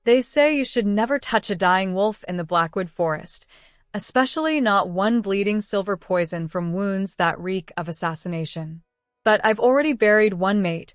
They say you should never touch a dying wolf in the Blackwood Forest, especially not one bleeding silver poison from wounds that reek of assassination. But I've already buried one mate,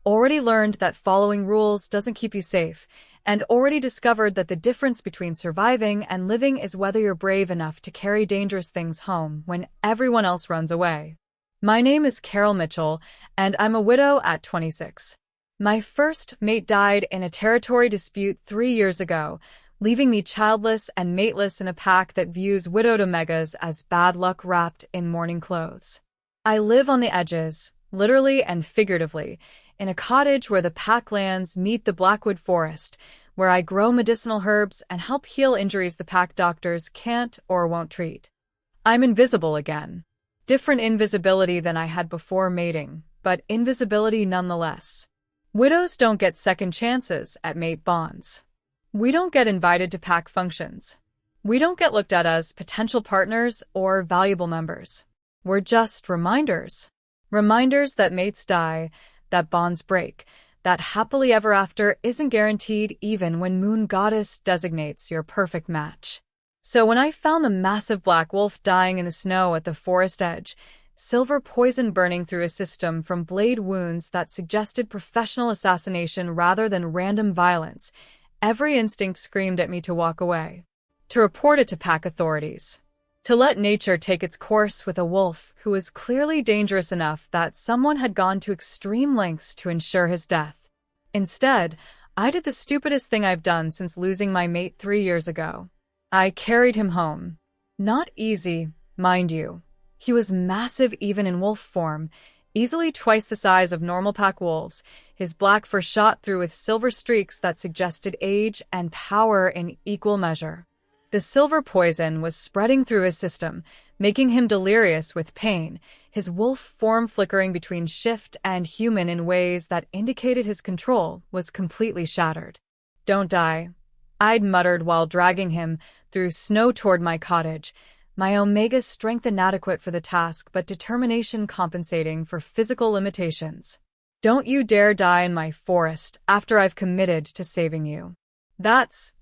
already learned that following rules doesn't keep you safe, and already discovered that the difference between surviving and living is whether you're brave enough to carry dangerous things home when everyone else runs away. My name is Carol Mitchell, and I'm a widow at 26. My first mate died in a territory dispute 3 years ago, leaving me childless and mateless in a pack that views widowed omegas as bad luck wrapped in mourning clothes. I live on the edges, literally and figuratively, in a cottage where the packlands meet the Blackwood Forest, where I grow medicinal herbs and help heal injuries the pack doctors can't or won't treat. I'm invisible again. Different invisibility than I had before mating, but invisibility nonetheless. Widows don't get second chances at mate bonds. We don't get invited to pack functions. We don't get looked at as potential partners or valuable members. We're just reminders. Reminders that mates die, that bonds break, that happily ever after isn't guaranteed even when Moon Goddess designates your perfect match. So when I found the massive black wolf dying in the snow at the forest edge, silver poison burning through his system from blade wounds that suggested professional assassination rather than random violence, every instinct screamed at me to walk away, to report it to pack authorities, to let nature take its course with a wolf who was clearly dangerous enough that someone had gone to extreme lengths to ensure his death. Instead, I did the stupidest thing I've done since losing my mate 3 years ago. I carried him home. Not easy, mind you. He was massive even in wolf form, easily twice the size of normal pack wolves, his black fur shot through with silver streaks that suggested age and power in equal measure. The silver poison was spreading through his system, making him delirious with pain, his wolf form flickering between shift and human in ways that indicated his control was completely shattered. "Don't die," I'd muttered while dragging him through snow toward my cottage, my omega's strength inadequate for the task but determination compensating for physical limitations. "Don't you dare die in my forest after I've committed to saving you. That's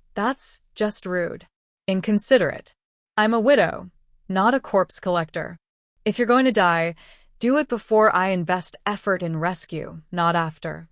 just rude. Inconsiderate. I'm a widow, not a corpse collector. If you're going to die, do it before I invest effort in rescue, not after."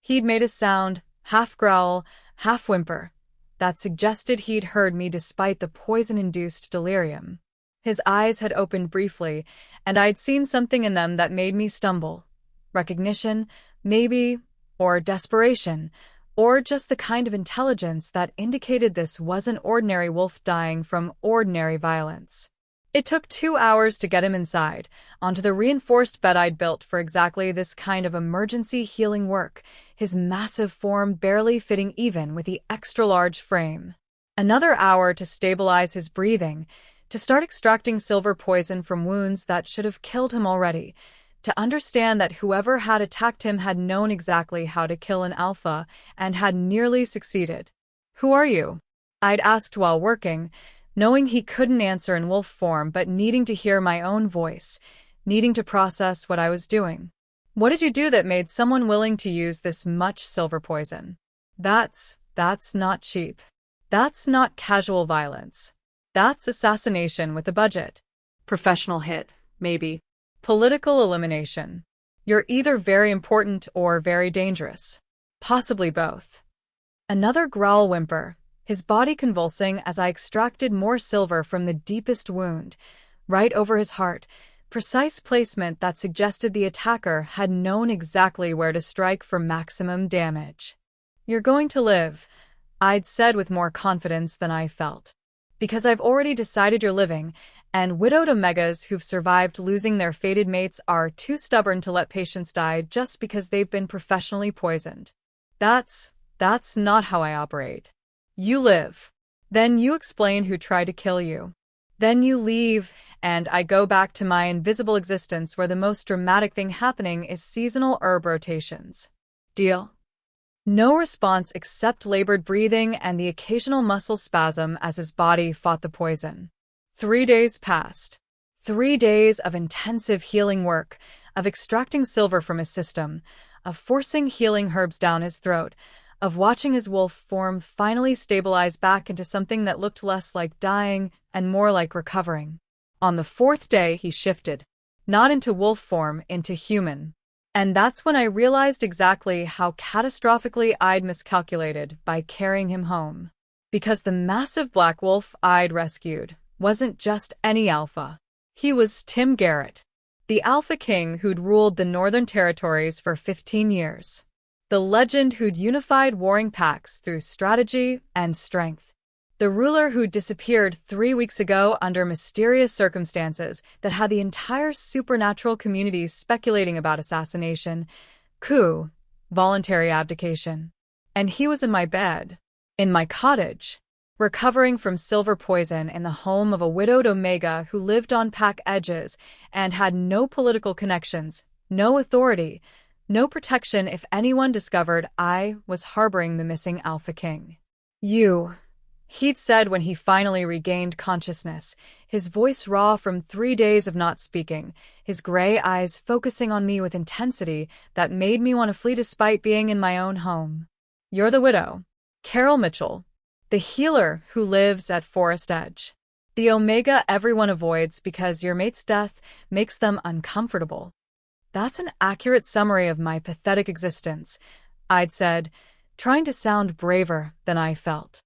He'd made a sound, half growl, half whimper, that suggested he'd heard me despite the poison-induced delirium. His eyes had opened briefly, and I'd seen something in them that made me stumble. Recognition, maybe, or desperation, or just the kind of intelligence that indicated this wasn't ordinary wolf dying from ordinary violence. It took 2 hours to get him inside, onto the reinforced bed I'd built for exactly this kind of emergency healing work, his massive form barely fitting even with the extra-large frame. Another hour to stabilize his breathing, to start extracting silver poison from wounds that should have killed him already, to understand that whoever had attacked him had known exactly how to kill an alpha and had nearly succeeded. "Who are you?" I'd asked while working, knowing he couldn't answer in wolf form but needing to hear my own voice, needing to process what I was doing. "What did you do that made someone willing to use this much silver poison? That's not cheap. That's not casual violence. That's assassination with a budget. Professional hit, maybe. Political elimination. You're either very important or very dangerous. Possibly both." Another growl whimper, his body convulsing as I extracted more silver from the deepest wound, right over his heart, precise placement that suggested the attacker had known exactly where to strike for maximum damage. "You're going to live," I'd said with more confidence than I felt. "Because I've already decided you're living, and widowed omegas who've survived losing their fated mates are too stubborn to let patients die just because they've been professionally poisoned. That's not how I operate. You live. Then you explain who tried to kill you. Then you leave, and I go back to my invisible existence where the most dramatic thing happening is seasonal herb rotations. Deal?" No response except labored breathing and the occasional muscle spasm as his body fought the poison. 3 days passed. 3 days of intensive healing work, of extracting silver from his system, of forcing healing herbs down his throat, of watching his wolf form finally stabilize back into something that looked less like dying and more like recovering. On the fourth day, he shifted, not into wolf form, into human. And that's when I realized exactly how catastrophically I'd miscalculated by carrying him home. Because the massive black wolf I'd rescued wasn't just any alpha. He was Tim Garrett, the Alpha King who'd ruled the Northern Territories for 15 years. The legend who'd unified warring packs through strategy and strength. The ruler who disappeared 3 weeks ago under mysterious circumstances that had the entire supernatural community speculating about assassination, coup, voluntary abdication. And he was in my bed, in my cottage, recovering from silver poison in the home of a widowed Omega who lived on pack edges and had no political connections, no authority, no protection if anyone discovered I was harboring the missing Alpha King. He'd said when he finally regained consciousness, his voice raw from 3 days of not speaking, his gray eyes focusing on me with intensity that made me want to flee despite being in my own home. You're the widow, Carol Mitchell, the healer who lives at Forest Edge. The Omega everyone avoids because your mate's death makes them uncomfortable. That's an accurate summary of my pathetic existence, I'd said, trying to sound braver than I felt.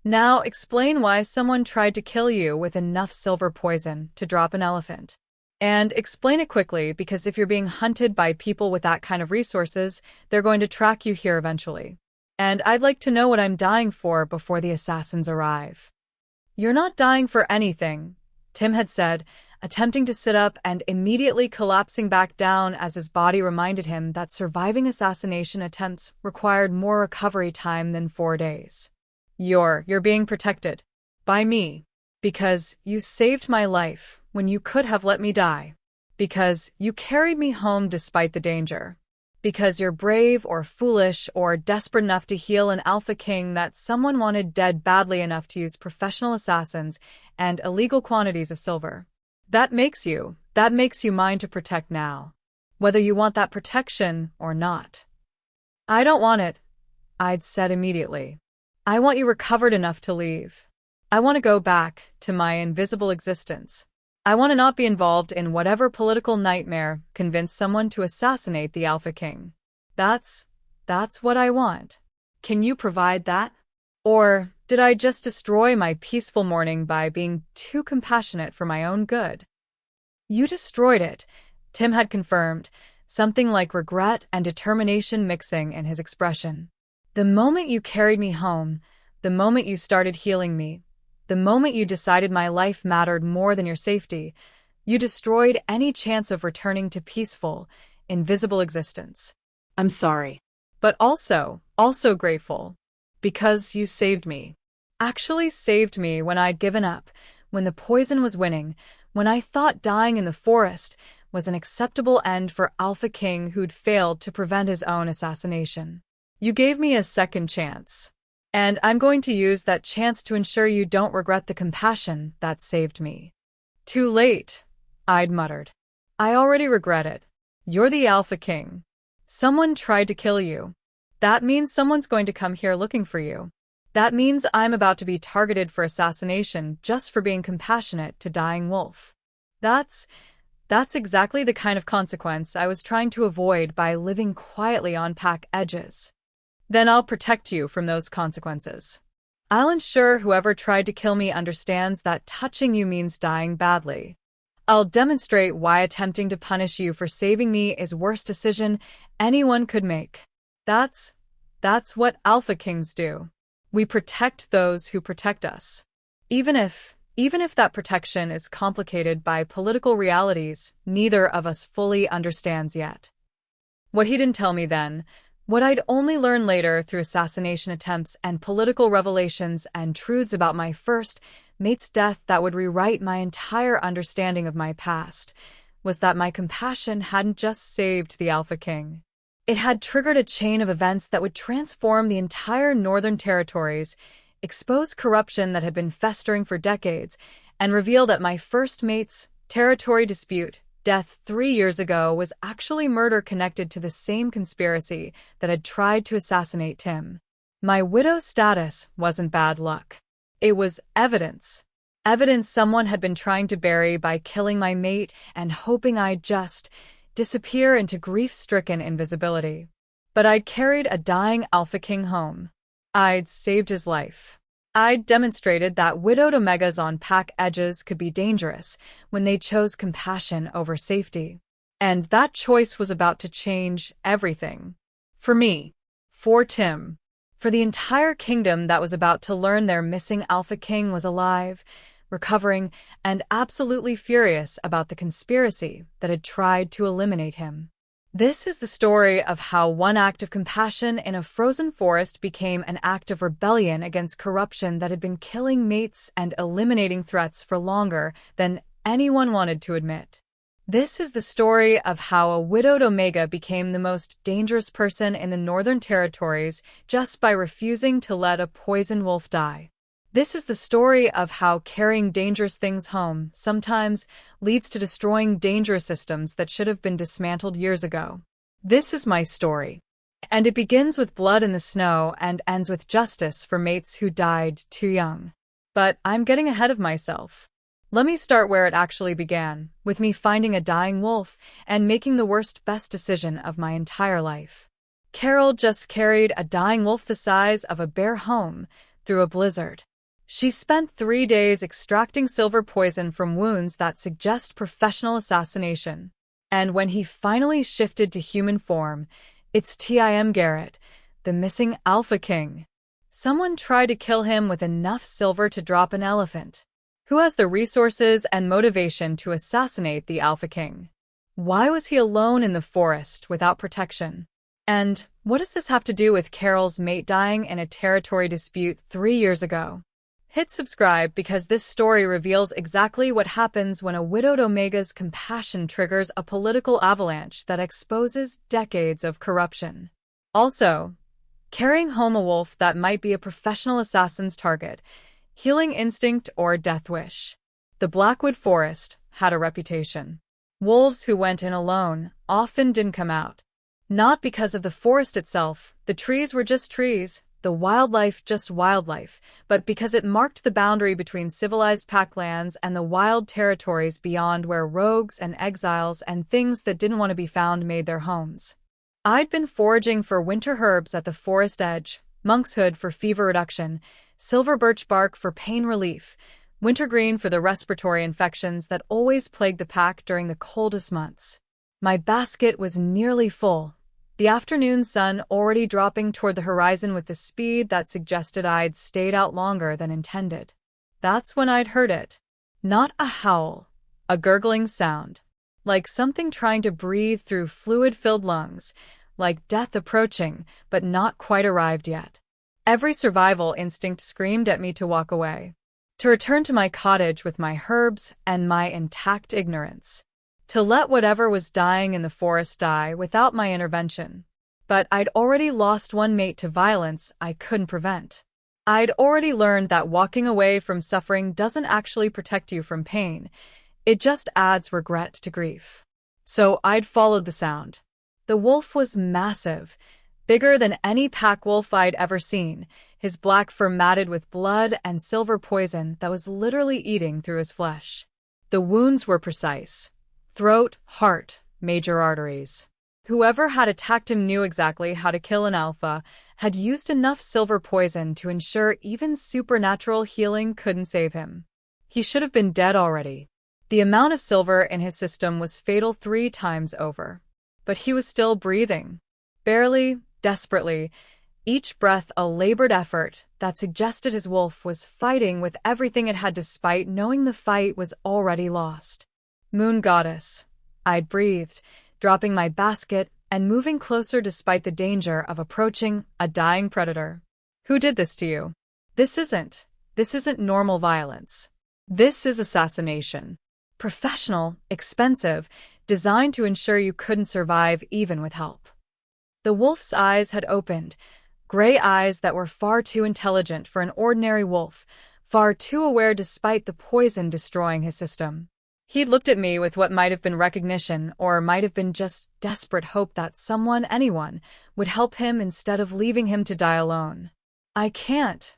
Now explain why someone tried to kill you with enough silver poison to drop an elephant. And explain it quickly, because if you're being hunted by people with that kind of resources, they're going to track you here eventually. And I'd like to know what I'm dying for before the assassins arrive. You're not dying for anything, Tim had said, attempting to sit up and immediately collapsing back down as his body reminded him that surviving assassination attempts required more recovery time than 4 days. You're being protected. By me. Because you saved my life when you could have let me die. Because you carried me home despite the danger. Because you're brave or foolish or desperate enough to heal an Alpha King that someone wanted dead badly enough to use professional assassins and illegal quantities of silver. That makes you mine to protect now. Whether you want that protection or not. I don't want it, I'd said immediately. I want you recovered enough to leave. I want to go back to my invisible existence. I want to not be involved in whatever political nightmare convinced someone to assassinate the Alpha King. That's what I want. Can you provide that? Or did I just destroy my peaceful morning by being too compassionate for my own good? You destroyed it, Tim had confirmed, something like regret and determination mixing in his expression. The moment you carried me home, the moment you started healing me, the moment you decided my life mattered more than your safety, you destroyed any chance of returning to peaceful, invisible existence. I'm sorry. But also grateful. Because you saved me. Actually saved me when I'd given up, when the poison was winning, when I thought dying in the forest was an acceptable end for Alpha King who'd failed to prevent his own assassination. You gave me a second chance. And I'm going to use that chance to ensure you don't regret the compassion that saved me. Too late, I'd muttered. I already regret it. You're the Alpha King. Someone tried to kill you. That means someone's going to come here looking for you. That means I'm about to be targeted for assassination just for being compassionate to dying wolf. That's exactly the kind of consequence I was trying to avoid by living quietly on pack edges. Then I'll protect you from those consequences. I'll ensure whoever tried to kill me understands that touching you means dying badly. I'll demonstrate why attempting to punish you for saving me is the worst decision anyone could make. That's what Alpha Kings do. We protect those who protect us. Even if that protection is complicated by political realities neither of us fully understands yet. What he didn't tell me then, what I'd only learn later through assassination attempts and political revelations and truths about my first mate's death that would rewrite my entire understanding of my past, was that my compassion hadn't just saved the Alpha King. It had triggered a chain of events that would transform the entire Northern Territories, expose corruption that had been festering for decades, and reveal that my first mate's territory dispute death 3 years ago was actually murder connected to the same conspiracy that had tried to assassinate Tim. My widow status wasn't bad luck. It was evidence. Evidence someone had been trying to bury by killing my mate and hoping I'd just disappear into grief-stricken invisibility. But I'd carried a dying Alpha King home. I'd saved his life. I'd demonstrated that widowed Omegas on pack edges could be dangerous when they chose compassion over safety. And that choice was about to change everything. For me. For Tim. For the entire kingdom that was about to learn their missing Alpha King was alive, recovering, and absolutely furious about the conspiracy that had tried to eliminate him. This is the story of how one act of compassion in a frozen forest became an act of rebellion against corruption that had been killing mates and eliminating threats for longer than anyone wanted to admit. This is the story of how a widowed Omega became the most dangerous person in the Northern Territories just by refusing to let a poisoned wolf die. This is the story of how carrying dangerous things home sometimes leads to destroying dangerous systems that should have been dismantled years ago. This is my story. And it begins with blood in the snow and ends with justice for mates who died too young. But I'm getting ahead of myself. Let me start where it actually began, with me finding a dying wolf and making the best decision of my entire life. Carol just carried a dying wolf the size of a bear home through a blizzard. She spent 3 days extracting silver poison from wounds that suggest professional assassination. And when he finally shifted to human form, it's Tim Garrett, the missing Alpha King. Someone tried to kill him with enough silver to drop an elephant. Who has the resources and motivation to assassinate the Alpha King? Why was he alone in the forest without protection? And what does this have to do with Carol's mate dying in a territory dispute 3 years ago? Hit subscribe because this story reveals exactly what happens when a widowed Omega's compassion triggers a political avalanche that exposes decades of corruption. Also, carrying home a wolf that might be a professional assassin's target, healing instinct, or death wish. The Blackwood Forest had a reputation. Wolves who went in alone often didn't come out. Not because of the forest itself, the trees were just trees, the wildlife just wildlife, but because it marked the boundary between civilized packlands and the wild territories beyond where rogues and exiles and things that didn't want to be found made their homes. I'd been foraging for winter herbs at the forest edge, monkshood for fever reduction, silver birch bark for pain relief, wintergreen for the respiratory infections that always plagued the pack during the coldest months. My basket was nearly full, the afternoon sun already dropping toward the horizon with the speed that suggested I'd stayed out longer than intended. That's when I'd heard it. Not a howl, a gurgling sound, like something trying to breathe through fluid-filled lungs, like death approaching, but not quite arrived yet. Every survival instinct screamed at me to walk away, to return to my cottage with my herbs and my intact ignorance, to let whatever was dying in the forest die without my intervention. But I'd already lost one mate to violence I couldn't prevent. I'd already learned that walking away from suffering doesn't actually protect you from pain, it just adds regret to grief. So I'd followed the sound. The wolf was massive, bigger than any pack wolf I'd ever seen, his black fur matted with blood and silver poison that was literally eating through his flesh. The wounds were precise. Throat, heart, major arteries. Whoever had attacked him knew exactly how to kill an alpha, had used enough silver poison to ensure even supernatural healing couldn't save him. He should have been dead already. The amount of silver in his system was fatal 3 times over. But he was still breathing. Barely, desperately, each breath a labored effort that suggested his wolf was fighting with everything it had despite knowing the fight was already lost. Moon goddess, I'd breathed, dropping my basket and moving closer despite the danger of approaching a dying predator. Who did this to you? This isn't normal violence. This is assassination. Professional, expensive, designed to ensure you couldn't survive even with help. The wolf's eyes had opened, gray eyes that were far too intelligent for an ordinary wolf, far too aware despite the poison destroying his system. He'd looked at me with what might have been recognition or might have been just desperate hope that someone, anyone, would help him instead of leaving him to die alone. I can't.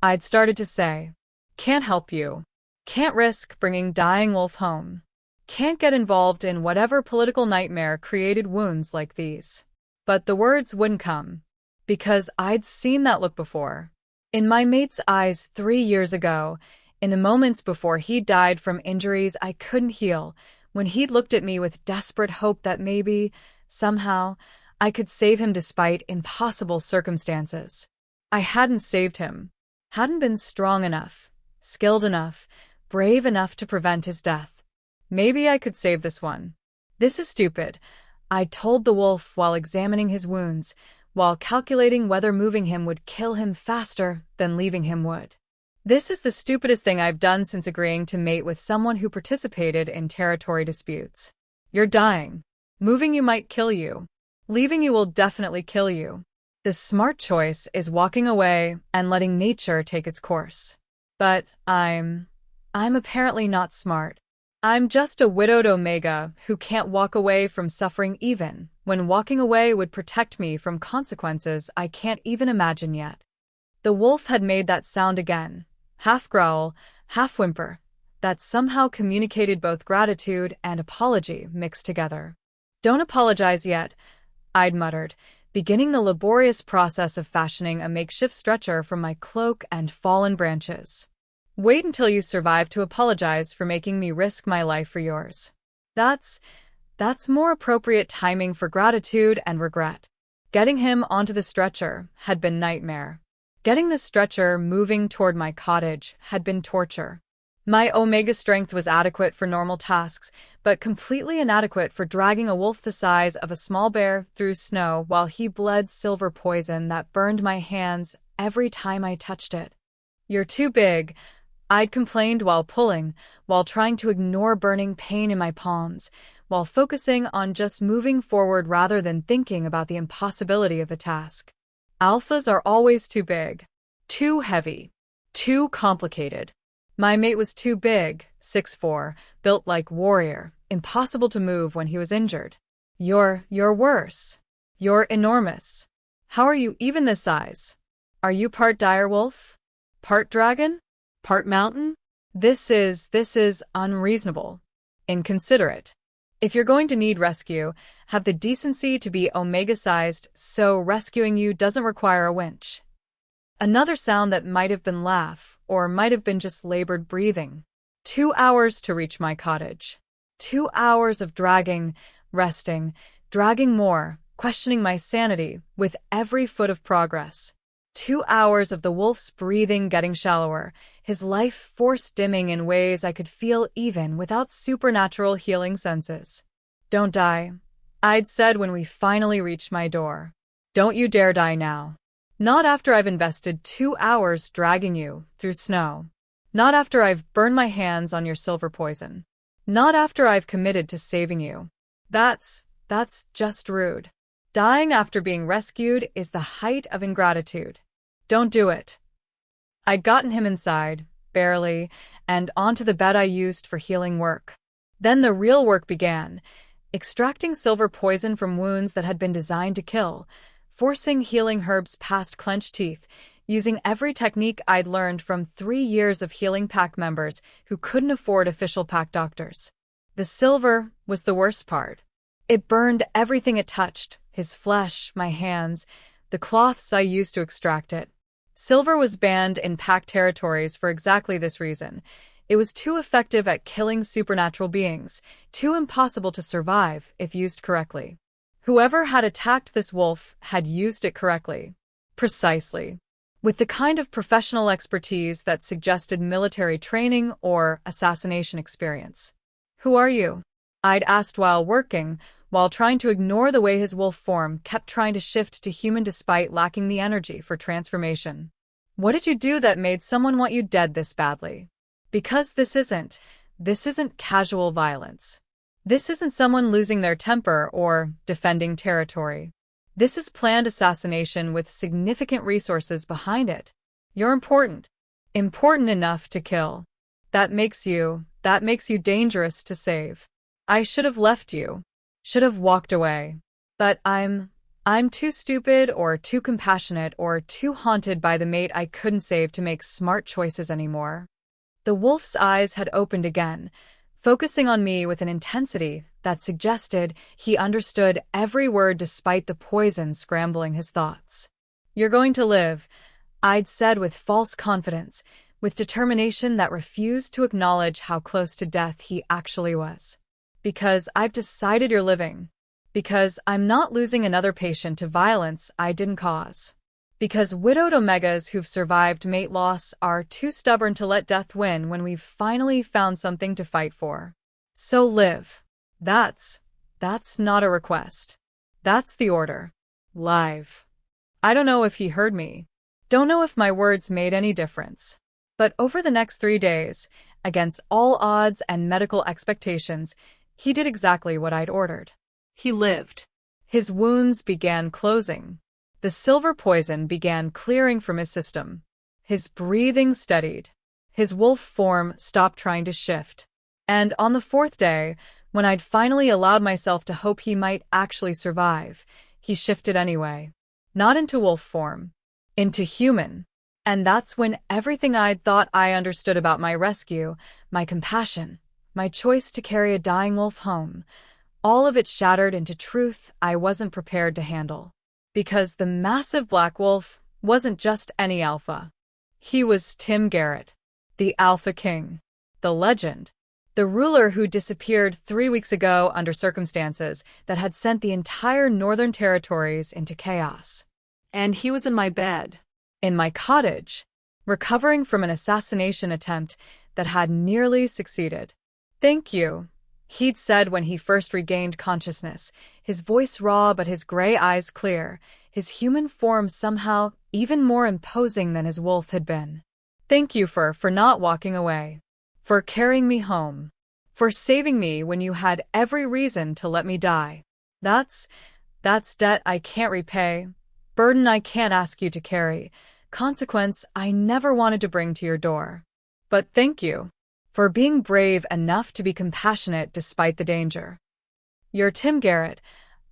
I'd started to say. Can't help you. Can't risk bringing dying wolf home. Can't get involved in whatever political nightmare created wounds like these. But the words wouldn't come. Because I'd seen that look before. In my mate's eyes 3 years ago, in the moments before he died from injuries I couldn't heal, when he'd looked at me with desperate hope that maybe, somehow, I could save him despite impossible circumstances. I hadn't saved him. Hadn't been strong enough, skilled enough, brave enough to prevent his death. Maybe I could save this one. This is stupid, I told the wolf while examining his wounds, while calculating whether moving him would kill him faster than leaving him would. This is the stupidest thing I've done since agreeing to mate with someone who participated in territory disputes. You're dying. Moving you might kill you. Leaving you will definitely kill you. The smart choice is walking away and letting nature take its course. But I'm apparently not smart. I'm just a widowed Omega who can't walk away from suffering even when walking away would protect me from consequences I can't even imagine yet. The wolf had made that sound again, half growl, half whimper, that somehow communicated both gratitude and apology mixed together. Don't apologize yet, I'd muttered, beginning the laborious process of fashioning a makeshift stretcher from my cloak and fallen branches. Wait until you survive to apologize for making me risk my life for yours. That's more appropriate timing for gratitude and regret. Getting him onto the stretcher had been nightmare. Getting the stretcher moving toward my cottage had been torture. My Omega strength was adequate for normal tasks, but completely inadequate for dragging a wolf the size of a small bear through snow while he bled silver poison that burned my hands every time I touched it. You're too big, I'd complained while pulling, while trying to ignore burning pain in my palms, while focusing on just moving forward rather than thinking about the impossibility of the task. Alphas are always too big, too heavy, too complicated. My mate was too big, 6'4", built like warrior, impossible to move when he was injured. You're worse. You're enormous. How are you even this size? Are you part direwolf? Part dragon? Part mountain? This is unreasonable. Inconsiderate. If you're going to need rescue, have the decency to be Omega-sized so rescuing you doesn't require a winch. Another sound that might have been laugh, or might have been just labored breathing. 2 hours to reach my cottage. 2 hours of dragging, resting, dragging more, questioning my sanity with every foot of progress. 2 hours of the wolf's breathing getting shallower, his life force dimming in ways I could feel even without supernatural healing senses. Don't die, I'd said when we finally reached my door. Don't you dare die now. Not after I've invested 2 hours dragging you through snow. Not after I've burned my hands on your silver poison. Not after I've committed to saving you. That's just rude. Dying after being rescued is the height of ingratitude. Don't do it. I'd gotten him inside, barely, and onto the bed I used for healing work. Then the real work began, extracting silver poison from wounds that had been designed to kill, forcing healing herbs past clenched teeth, using every technique I'd learned from 3 years of healing pack members who couldn't afford official pack doctors. The silver was the worst part. It burned everything it touched, his flesh, my hands, the cloths I used to extract it. Silver was banned in pack territories for exactly this reason. It was too effective at killing supernatural beings, too impossible to survive if used correctly. Whoever had attacked this wolf had used it correctly. Precisely. With the kind of professional expertise that suggested military training or assassination experience. Who are you? I'd asked while working, while trying to ignore the way his wolf form kept trying to shift to human despite lacking the energy for transformation. What did you do that made someone want you dead this badly? Because this isn't casual violence. This isn't someone losing their temper or defending territory. This is planned assassination with significant resources behind it. You're important. Important enough to kill. That makes you dangerous to save. I should have left you. Should have walked away. But I'm I'm too stupid or too compassionate or too haunted by the mate I couldn't save to make smart choices anymore. The wolf's eyes had opened again, focusing on me with an intensity that suggested he understood every word despite the poison scrambling his thoughts. "You're going to live," I'd said with false confidence, with determination that refused to acknowledge how close to death he actually was. "Because I've decided you're living. Because I'm not losing another patient to violence I didn't cause. Because widowed omegas who've survived mate loss are too stubborn to let death win when we've finally found something to fight for. So live." That's not a request. That's the order. Live. I don't know if he heard me. Don't know if my words made any difference. But over the next 3 days, against all odds and medical expectations, he did exactly what I'd ordered. He lived. His wounds began closing. The silver poison began clearing from his system. His breathing steadied. His wolf form stopped trying to shift. And on the 4th day, when I'd finally allowed myself to hope he might actually survive, he shifted anyway. Not into wolf form. Into human. And that's when everything I'd thought I understood about my rescue, my compassion, my choice to carry a dying wolf home, all of it shattered into truth I wasn't prepared to handle. Because the massive black wolf wasn't just any alpha. He was Tim Garrett, the Alpha King, the legend, the ruler who disappeared 3 weeks ago under circumstances that had sent the entire Northern Territories into chaos. And he was in my bed, in my cottage, recovering from an assassination attempt that had nearly succeeded. "Thank you," he'd said when he first regained consciousness, his voice raw but his gray eyes clear, his human form somehow even more imposing than his wolf had been. "Thank you for not walking away, for carrying me home, for saving me when you had every reason to let me die. That's debt I can't repay, burden I can't ask you to carry, consequence I never wanted to bring to your door. But thank you for being brave enough to be compassionate despite the danger." "You're Tim Garrett,"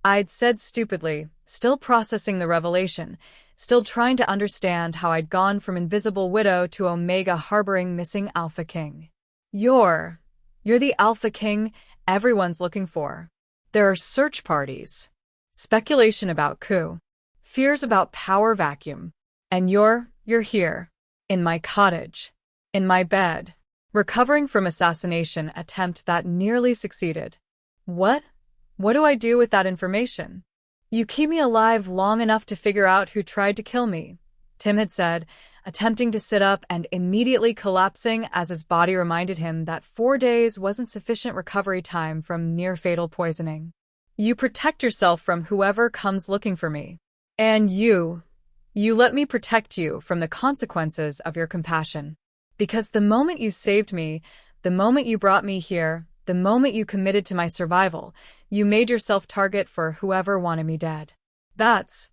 I'd said stupidly, still processing the revelation, still trying to understand how I'd gone from invisible widow to Omega harboring missing Alpha King. You're the Alpha King everyone's looking for. There are search parties, speculation about coup, fears about power vacuum, and you're here, in my cottage, in my bed, recovering from assassination attempt that nearly succeeded. What do I do with that information?" "You keep me alive long enough to figure out who tried to kill me," Tim had said, attempting to sit up and immediately collapsing as his body reminded him that 4 days wasn't sufficient recovery time from near-fatal poisoning. "You protect yourself from whoever comes looking for me. And you let me protect you from the consequences of your compassion. Because the moment you saved me, the moment you brought me here, the moment you committed to my survival, you made yourself target for whoever wanted me dead. That's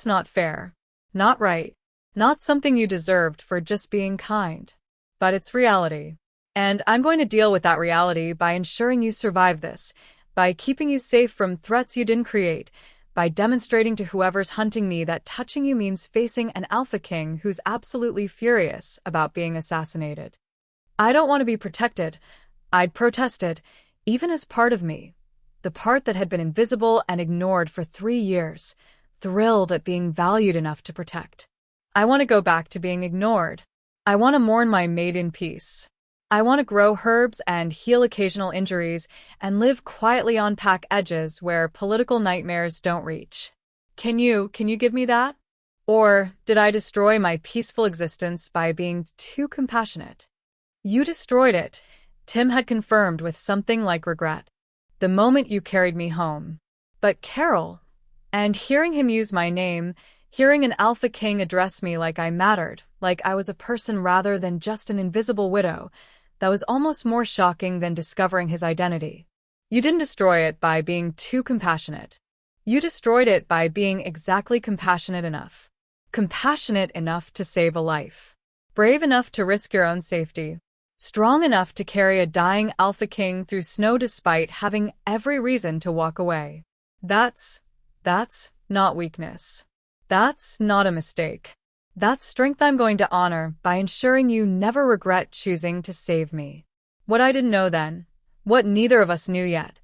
not fair. Not right. Not something you deserved for just being kind. But it's reality. And I'm going to deal with that reality by ensuring you survive this, by keeping you safe from threats you didn't create, by demonstrating to whoever's hunting me that touching you means facing an Alpha King who's absolutely furious about being assassinated. I don't want to be protected," I'd protested, even as part of me, the part that had been invisible and ignored for 3 years, thrilled at being valued enough to protect. "I want to go back to being ignored. I want to mourn my mate in peace. I want to grow herbs and heal occasional injuries and live quietly on pack edges where political nightmares don't reach. Can you give me that? Or did I destroy my peaceful existence by being too compassionate?" "You destroyed it," Tim had confirmed with something like regret. "The moment you carried me home. But Carol," and hearing him use my name, hearing an Alpha King address me like I mattered, like I was a person rather than just an invisible widow, that was almost more shocking than discovering his identity. "You didn't destroy it by being too compassionate. You destroyed it by being exactly compassionate enough. Compassionate enough to save a life. Brave enough to risk your own safety. Strong enough to carry a dying Alpha King through snow despite having every reason to walk away. That's not weakness. That's not a mistake. That's strength I'm going to honor by ensuring you never regret choosing to save me. What I didn't know then, what neither of us knew yet,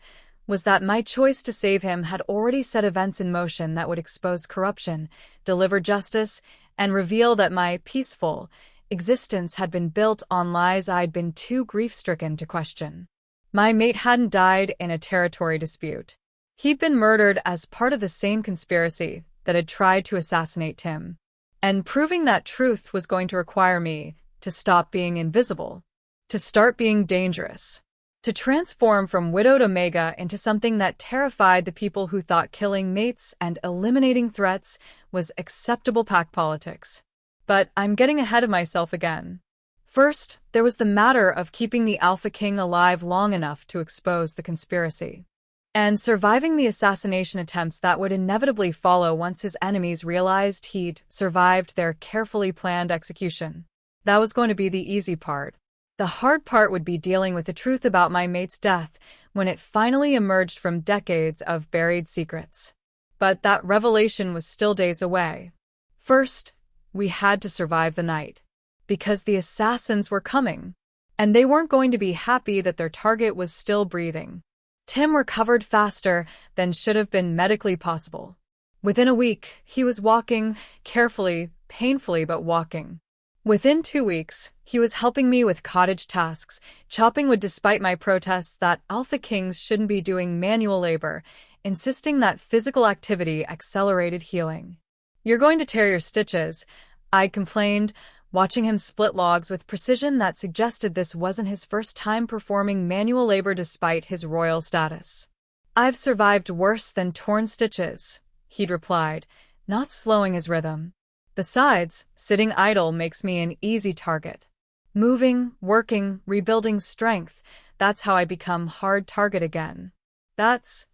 was that my choice to save him had already set events in motion that would expose corruption, deliver justice, and reveal that my peaceful existence had been built on lies I'd been too grief-stricken to question. My mate hadn't died in a territory dispute. He'd been murdered as part of the same conspiracy that had tried to assassinate Tim. And proving that truth was going to require me to stop being invisible, to start being dangerous, to transform from widowed Omega into something that terrified the people who thought killing mates and eliminating threats was acceptable pack politics. But I'm getting ahead of myself again. First, there was the matter of keeping the Alpha King alive long enough to expose the conspiracy, and surviving the assassination attempts that would inevitably follow once his enemies realized he'd survived their carefully planned execution. That was going to be the easy part. The hard part would be dealing with the truth about my mate's death when it finally emerged from decades of buried secrets. But that revelation was still days away. First, we had to survive the night, because the assassins were coming, and they weren't going to be happy that their target was still breathing. Tim recovered faster than should have been medically possible. Within a week, he was walking, carefully, painfully but walking. Within 2 weeks, he was helping me with cottage tasks, chopping wood despite my protests that Alpha Kings shouldn't be doing manual labor, insisting that physical activity accelerated healing. "You're going to tear your stitches," I complained, watching him split logs with precision that suggested this wasn't his first time performing manual labor despite his royal status. "I've survived worse than torn stitches," he'd replied, not slowing his rhythm. "Besides, sitting idle makes me an easy target. Moving, working, rebuilding strength, that's how I become hard target again. That's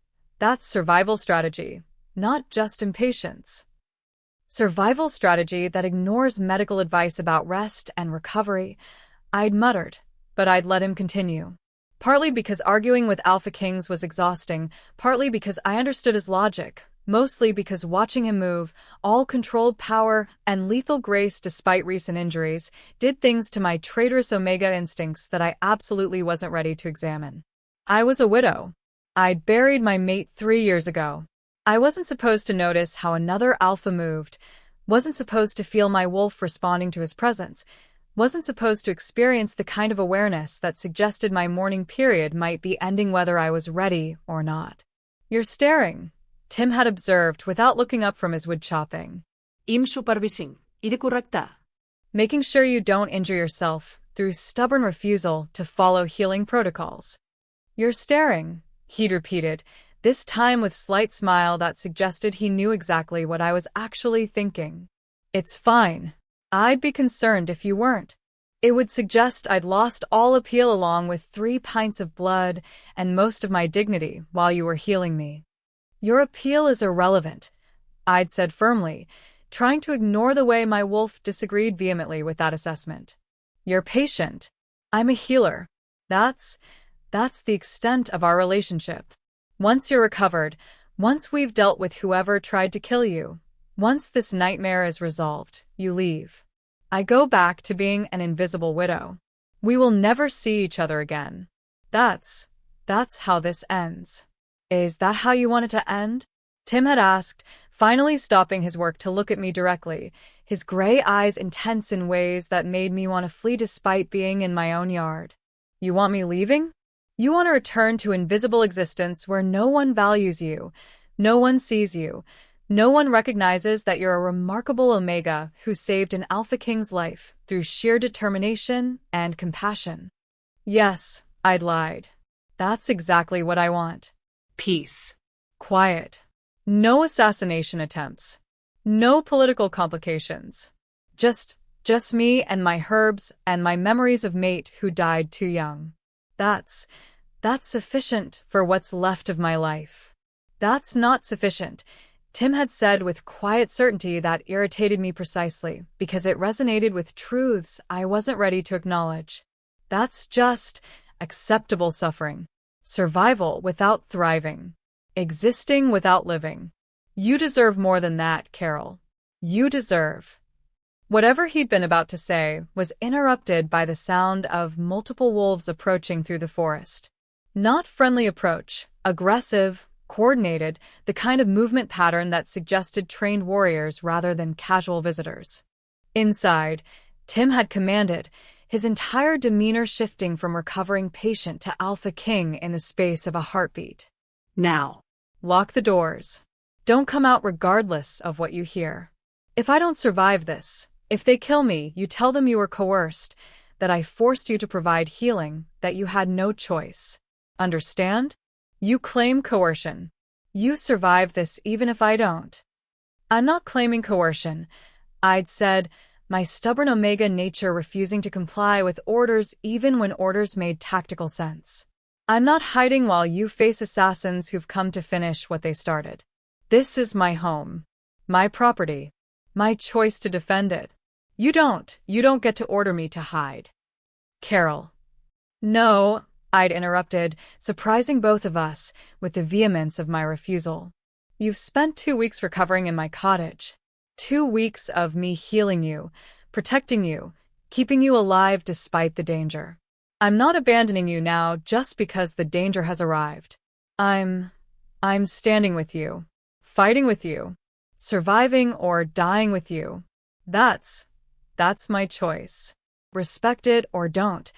survival strategy, not just impatience. Survival strategy that ignores medical advice about rest and recovery," I'd muttered, but I'd let him continue. Partly because arguing with Alpha Kings was exhausting, partly because I understood his logic, mostly because watching him move, all controlled power and lethal grace despite recent injuries, did things to my traitorous Omega instincts that I absolutely wasn't ready to examine. I was a widow. I'd buried my mate 3 years ago. I wasn't supposed to notice how another alpha moved, wasn't supposed to feel my wolf responding to his presence, wasn't supposed to experience the kind of awareness that suggested my mourning period might be ending whether I was ready or not. "You're staring," Tim had observed without looking up from his wood chopping. "Im supervising. Idi correcta." Making sure you don't injure yourself through stubborn refusal to follow healing protocols. "You're staring," he'd repeated, this time with slight smile that suggested he knew exactly what I was actually thinking. "It's fine. I'd be concerned if you weren't. It would suggest I'd lost all appeal along with 3 pints of blood and most of my dignity while you were healing me." "Your appeal is irrelevant," I'd said firmly, trying to ignore the way my wolf disagreed vehemently with that assessment. "You're patient. I'm a healer. That's the extent of our relationship. Once you're recovered, once we've dealt with whoever tried to kill you, once this nightmare is resolved, you leave. I go back to being an invisible widow. We will never see each other again. That's how this ends." "Is that how you want it to end?" Tim had asked, finally stopping his work to look at me directly, his gray eyes intense in ways that made me want to flee despite being in my own yard. "You want me leaving? You want to return to invisible existence where no one values you, no one sees you, no one recognizes that you're a remarkable Omega who saved an Alpha King's life through sheer determination and compassion?" "Yes," I'd lied. "That's exactly what I want. Peace. Quiet. No assassination attempts. No political complications. Just me and my herbs and my memories of mate who died too young. That's sufficient for what's left of my life." "That's not sufficient," Tim had said with quiet certainty that irritated me precisely because it resonated with truths I wasn't ready to acknowledge. "That's just acceptable suffering. Survival without thriving. Existing without living. You deserve more than that, Carol. You deserve. Whatever he'd been about to say was interrupted by the sound of multiple wolves approaching through the forest. Not friendly approach, aggressive, coordinated, the kind of movement pattern that suggested trained warriors rather than casual visitors. Inside, Tim had commanded, his entire demeanor shifting from recovering patient to alpha king in the space of a heartbeat. Now. Lock the doors. Don't come out regardless of what you hear. If I don't survive this, if they kill me, you tell them you were coerced, that I forced you to provide healing, that you had no choice. Understand? You claim coercion. You survive this even if I don't. I'm not claiming coercion. I'd said, my stubborn Omega nature refusing to comply with orders even when orders made tactical sense. I'm not hiding while you face assassins who've come to finish what they started. This is my home. My property. My choice to defend it. You don't get to order me to hide. Carol. No, I'd interrupted, surprising both of us with the vehemence of my refusal. You've spent 2 weeks recovering in my cottage. 2 weeks of me healing you, protecting you, keeping you alive despite the danger. I'm not abandoning you now just because the danger has arrived. I'm standing with you, fighting with you, surviving or dying with you. That's my choice. Respect it or don't,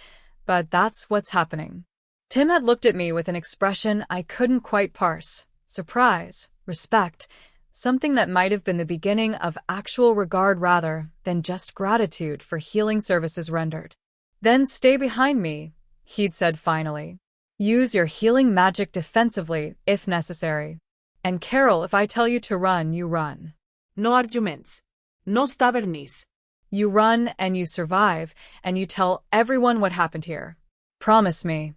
but that's what's happening. Tim had looked at me with an expression I couldn't quite parse. Surprise, respect, something that might have been the beginning of actual regard rather than just gratitude for healing services rendered. Then stay behind me, he'd said finally. Use your healing magic defensively, if necessary. And Carol, if I tell you to run, you run. No arguments. No stubbornness. You run and you survive, and you tell everyone what happened here. Promise me.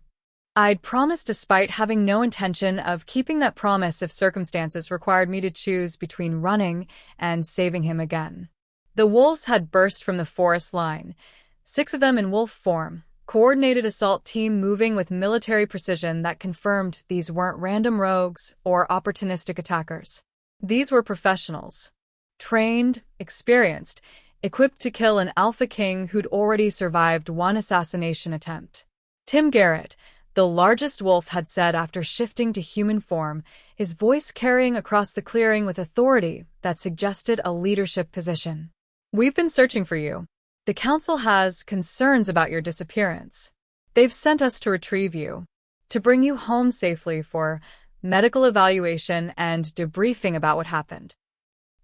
I'd promised despite having no intention of keeping that promise if circumstances required me to choose between running and saving him again. The wolves had burst from the forest line, 6 of them in wolf form, coordinated assault team moving with military precision that confirmed these weren't random rogues or opportunistic attackers. These were professionals. Trained, experienced, equipped to kill an alpha king who'd already survived 1 assassination attempt. Tim Garrett, the largest wolf, had said after shifting to human form, his voice carrying across the clearing with authority that suggested a leadership position. We've been searching for you. The council has concerns about your disappearance. They've sent us to retrieve you, to bring you home safely for medical evaluation and debriefing about what happened.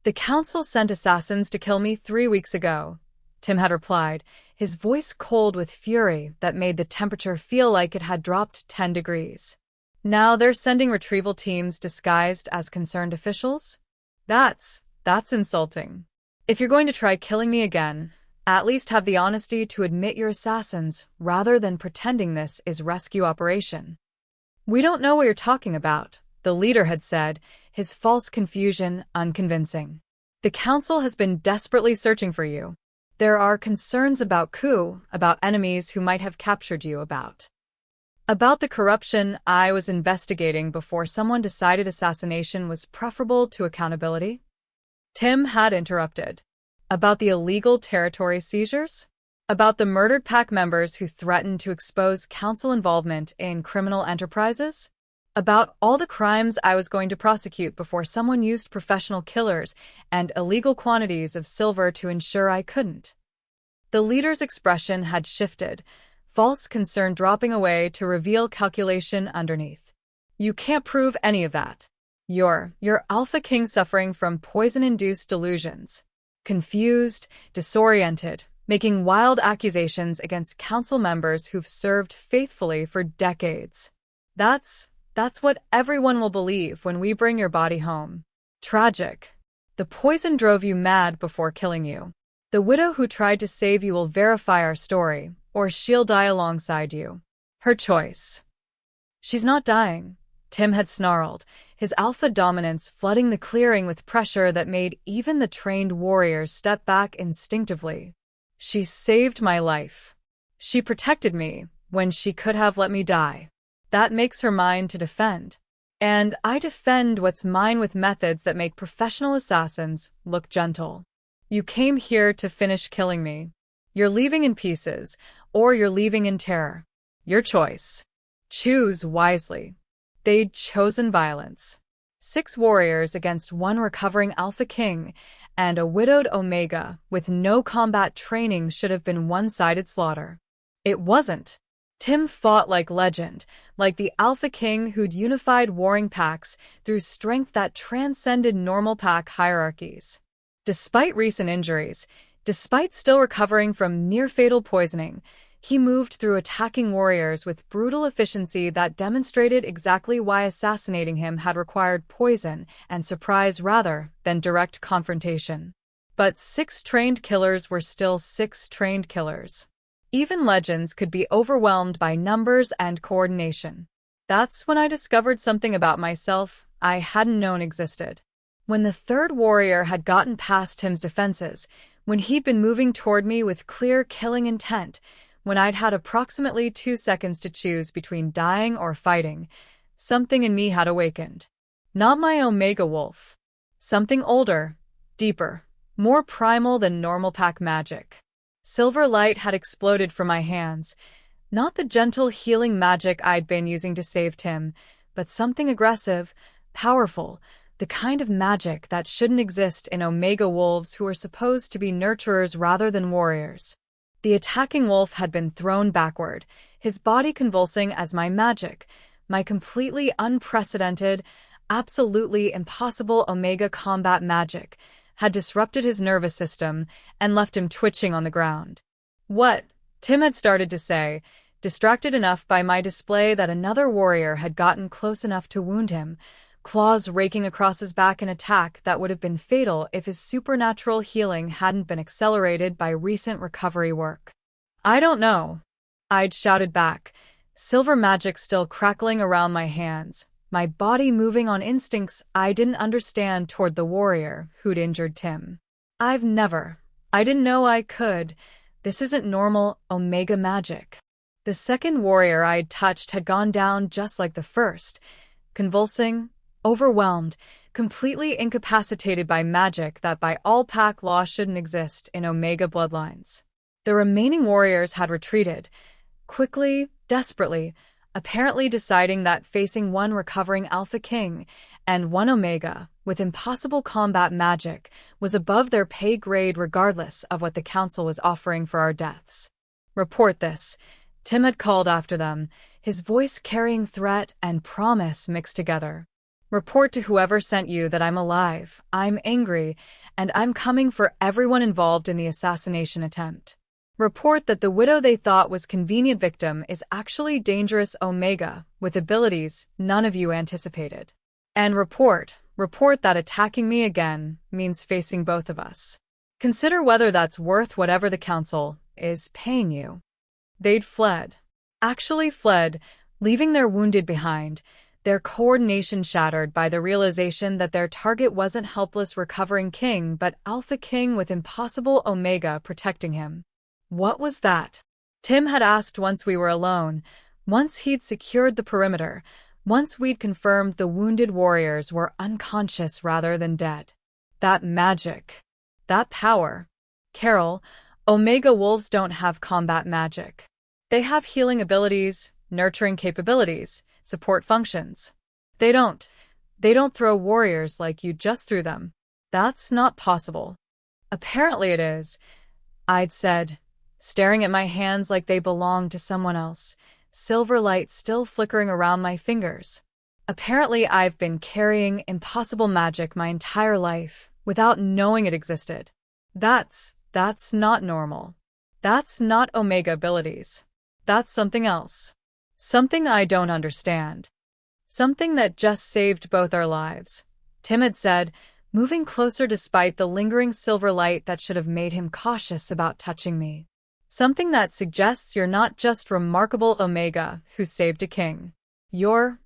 The council sent assassins to kill me 3 weeks ago, Tim had replied, his voice cold with fury that made the temperature feel like it had dropped 10 degrees. Now they're sending retrieval teams disguised as concerned officials? That's insulting. If you're going to try killing me again, at least have the honesty to admit you're assassins rather than pretending this is rescue operation. We don't know what you're talking about, the leader had said, his false confusion unconvincing. The council has been desperately searching for you. There are concerns about coup, about enemies who might have captured you, about the corruption I was investigating before someone decided assassination was preferable to accountability. Tim had interrupted. About the illegal territory seizures? About the murdered pack members who threatened to expose council involvement in criminal enterprises? About all the crimes I was going to prosecute before someone used professional killers and illegal quantities of silver to ensure I couldn't. The leader's expression had shifted, false concern dropping away to reveal calculation underneath. You can't prove any of that. You're Alpha King suffering from poison-induced delusions. Confused, disoriented, making wild accusations against council members who've served faithfully for decades. That's what everyone will believe when we bring your body home. Tragic. The poison drove you mad before killing you. The widow who tried to save you will verify our story, or she'll die alongside you. Her choice. She's not dying, Tim had snarled, his alpha dominance flooding the clearing with pressure that made even the trained warriors step back instinctively. She saved my life. She protected me when she could have let me die. That makes her mine to defend. And I defend what's mine with methods that make professional assassins look gentle. You came here to finish killing me. You're leaving in pieces, or you're leaving in terror. Your choice. Choose wisely. They'd chosen violence. 6 warriors against 1 recovering Alpha King, and a widowed Omega with no combat training should have been one-sided slaughter. It wasn't. Tim fought like legend, like the Alpha King who'd unified warring packs through strength that transcended normal pack hierarchies. Despite recent injuries, despite still recovering from near-fatal poisoning, he moved through attacking warriors with brutal efficiency that demonstrated exactly why assassinating him had required poison and surprise rather than direct confrontation. But 6 trained killers were still 6 trained killers. Even legends could be overwhelmed by numbers and coordination. That's when I discovered something about myself I hadn't known existed. When the 3rd warrior had gotten past Tim's defenses, when he'd been moving toward me with clear killing intent, when I'd had approximately 2 seconds to choose between dying or fighting, something in me had awakened. Not my Omega Wolf. Something older, deeper, more primal than normal pack magic. Silver light had exploded from my hands. Not the gentle healing magic I'd been using to save Tim, but something aggressive, powerful, the kind of magic that shouldn't exist in Omega wolves who are supposed to be nurturers rather than warriors. The attacking wolf had been thrown backward, his body convulsing as my magic, my completely unprecedented, absolutely impossible Omega combat magic, had disrupted his nervous system and left him twitching on the ground. What? Tim had started to say, distracted enough by my display that another warrior had gotten close enough to wound him, claws raking across his back in attack that would have been fatal if his supernatural healing hadn't been accelerated by recent recovery work. I don't know. I'd shouted back, silver magic still crackling around my hands, my body moving on instincts I didn't understand toward the warrior who'd injured Tim. I didn't know I could. This isn't normal Omega magic. The 2nd warrior I'd touched had gone down just like the first, convulsing, overwhelmed, completely incapacitated by magic that by all pack law shouldn't exist in Omega bloodlines. The remaining warriors had retreated, quickly, desperately, apparently deciding that facing 1 recovering Alpha King and 1 Omega with impossible combat magic was above their pay grade regardless of what the Council was offering for our deaths. Report this, Tim had called after them, his voice carrying threat and promise mixed together. Report to whoever sent you that I'm alive, I'm angry, and I'm coming for everyone involved in the assassination attempt. Report that the widow they thought was convenient victim is actually dangerous Omega with abilities none of you anticipated. And report that attacking me again means facing both of us. Consider whether that's worth whatever the Council is paying you. They'd fled. Actually fled, leaving their wounded behind, their coordination shattered by the realization that their target wasn't helpless recovering King but Alpha King with impossible Omega protecting him. What was that? Tim had asked once we were alone, once he'd secured the perimeter, once we'd confirmed the wounded warriors were unconscious rather than dead. That magic. That power. Carol, Omega wolves don't have combat magic. They have healing abilities, nurturing capabilities, support functions. They don't throw warriors like you just threw them. That's not possible. Apparently it is, I'd said, staring at my hands like they belonged to someone else, silver light still flickering around my fingers. Apparently I've been carrying impossible magic my entire life without knowing it existed. That's not normal. That's not Omega abilities. That's something else. Something I don't understand. Something that just saved both our lives, Tim had said, moving closer despite the lingering silver light that should have made him cautious about touching me. Something that suggests you're not just remarkable Omega who saved a king. You're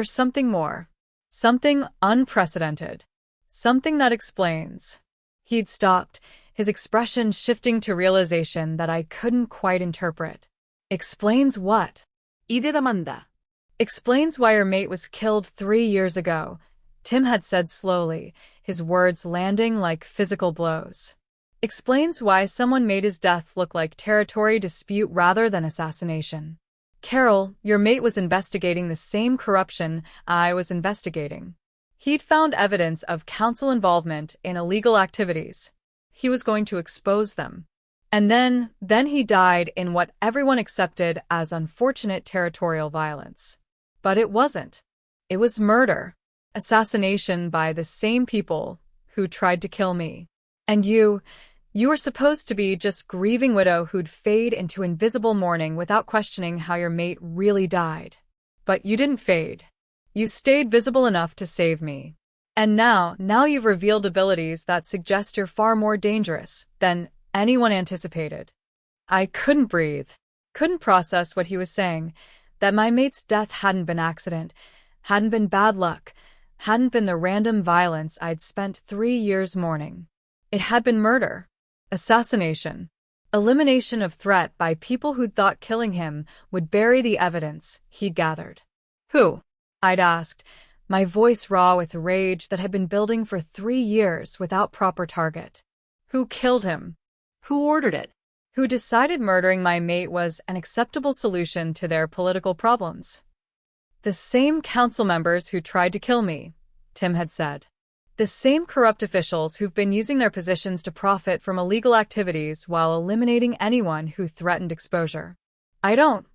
something more. Something unprecedented. Something that explains. He'd stopped, his expression shifting to realization that I couldn't quite interpret. Explains what? Y de demanda. Explains why your mate was killed 3 years ago, Tim had said slowly, his words landing like physical blows. Explains why someone made his death look like territory dispute rather than assassination. Carol, your mate was investigating the same corruption I was investigating. He'd found evidence of council involvement in illegal activities. He was going to expose them. And then he died in what everyone accepted as unfortunate territorial violence. But it wasn't. It was murder. Assassination by the same people who tried to kill me. And you were supposed to be just grieving widow who'd fade into invisible mourning without questioning how your mate really died. But you didn't fade. You stayed visible enough to save me. And now you've revealed abilities that suggest you're far more dangerous than anyone anticipated. I couldn't breathe, couldn't process what he was saying, that my mate's death hadn't been accident, hadn't been bad luck, hadn't been the random violence I'd spent 3 years mourning. It had been murder, assassination, elimination of threat by people who'd thought killing him would bury the evidence he'd gathered. Who? I'd asked, my voice raw with rage that had been building for 3 years without proper target. Who killed him? Who ordered it? Who decided murdering my mate was an acceptable solution to their political problems? The same council members who tried to kill me, Tim had said. The same corrupt officials who've been using their positions to profit from illegal activities while eliminating anyone who threatened exposure. I don't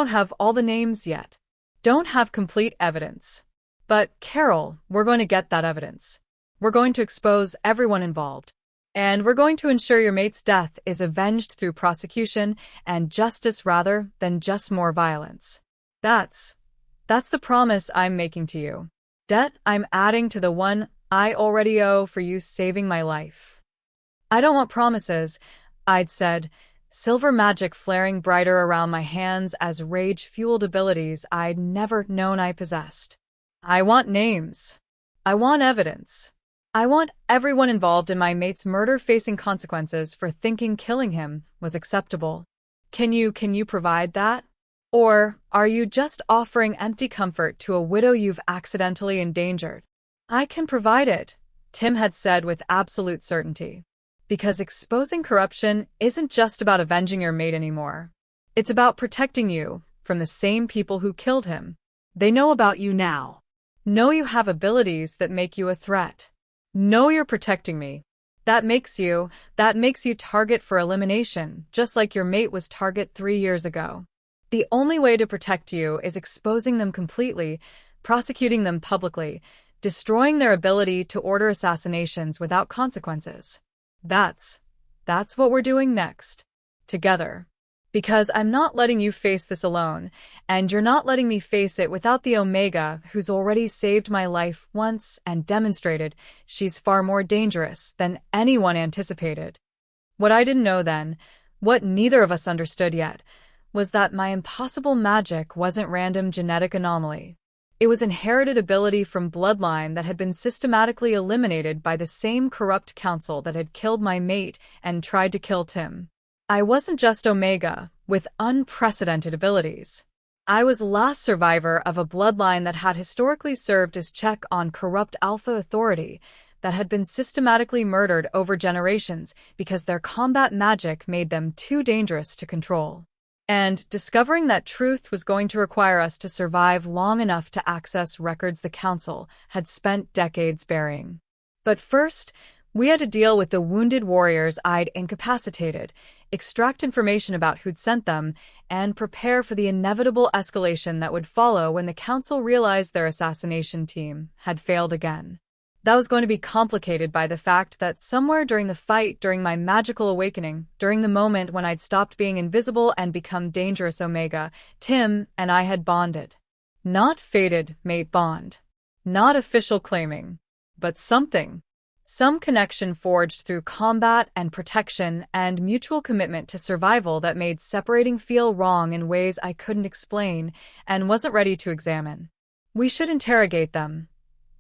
have all the names yet. Don't have complete evidence. But, Carol, we're going to get that evidence. We're going to expose everyone involved. And we're going to ensure your mate's death is avenged through prosecution and justice rather than just more violence. That's the promise I'm making to you. Debt I'm adding to the one I already owe for you saving my life. I don't want promises, I'd said, silver magic flaring brighter around my hands as rage-fueled abilities I'd never known I possessed. I want names. I want evidence. I want everyone involved in my mate's murder facing consequences for thinking killing him was acceptable. Can you provide that? Or are you just offering empty comfort to a widow you've accidentally endangered? I can provide it, Tim had said with absolute certainty. Because exposing corruption isn't just about avenging your mate anymore. It's about protecting you from the same people who killed him. They know about you now. Know you have abilities that make you a threat. Know you're protecting me. That makes you target for elimination, just like your mate was target 3 years ago. The only way to protect you is exposing them completely, prosecuting them publicly, destroying their ability to order assassinations without consequences. That's what we're doing next. Together. Because I'm not letting you face this alone, and you're not letting me face it without the Omega who's already saved my life once and demonstrated she's far more dangerous than anyone anticipated. What I didn't know then, what neither of us understood yet, was that my impossible magic wasn't random genetic anomaly. It was inherited ability from bloodline that had been systematically eliminated by the same corrupt council that had killed my mate and tried to kill Tim. I wasn't just Omega, with unprecedented abilities. I was last survivor of a bloodline that had historically served as check on corrupt alpha authority that had been systematically murdered over generations because their combat magic made them too dangerous to control. And discovering that truth was going to require us to survive long enough to access records the Council had spent decades burying. But first, we had to deal with the wounded warriors I'd incapacitated, extract information about who'd sent them, and prepare for the inevitable escalation that would follow when the Council realized their assassination team had failed again. That was going to be complicated by the fact that somewhere during the fight, during my magical awakening, during the moment when I'd stopped being invisible and become dangerous Omega, Tim and I had bonded. Not fated mate bond. Not official claiming. But something. Some connection forged through combat and protection and mutual commitment to survival that made separating feel wrong in ways I couldn't explain and wasn't ready to examine. We should interrogate them,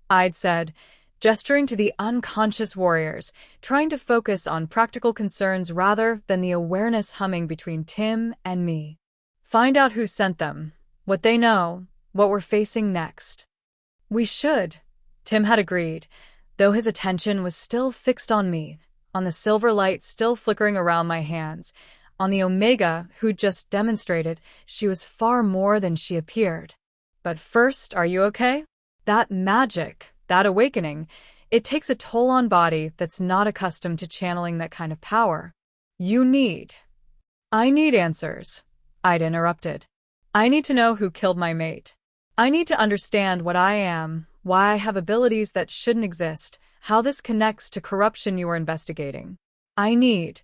I'd said, gesturing to the unconscious warriors, trying to focus on practical concerns rather than the awareness humming between Tim and me. Find out who sent them, what they know, what we're facing next. We should, Tim had agreed, though his attention was still fixed on me, on the silver light still flickering around my hands, on the Omega who'd just demonstrated she was far more than she appeared. But first, are you okay? That magic, that awakening, it takes a toll on body that's not accustomed to channeling that kind of power. I need answers, I'd interrupted. I need to know who killed my mate. I need to understand what I am, why I have abilities that shouldn't exist, how this connects to corruption you were investigating. I need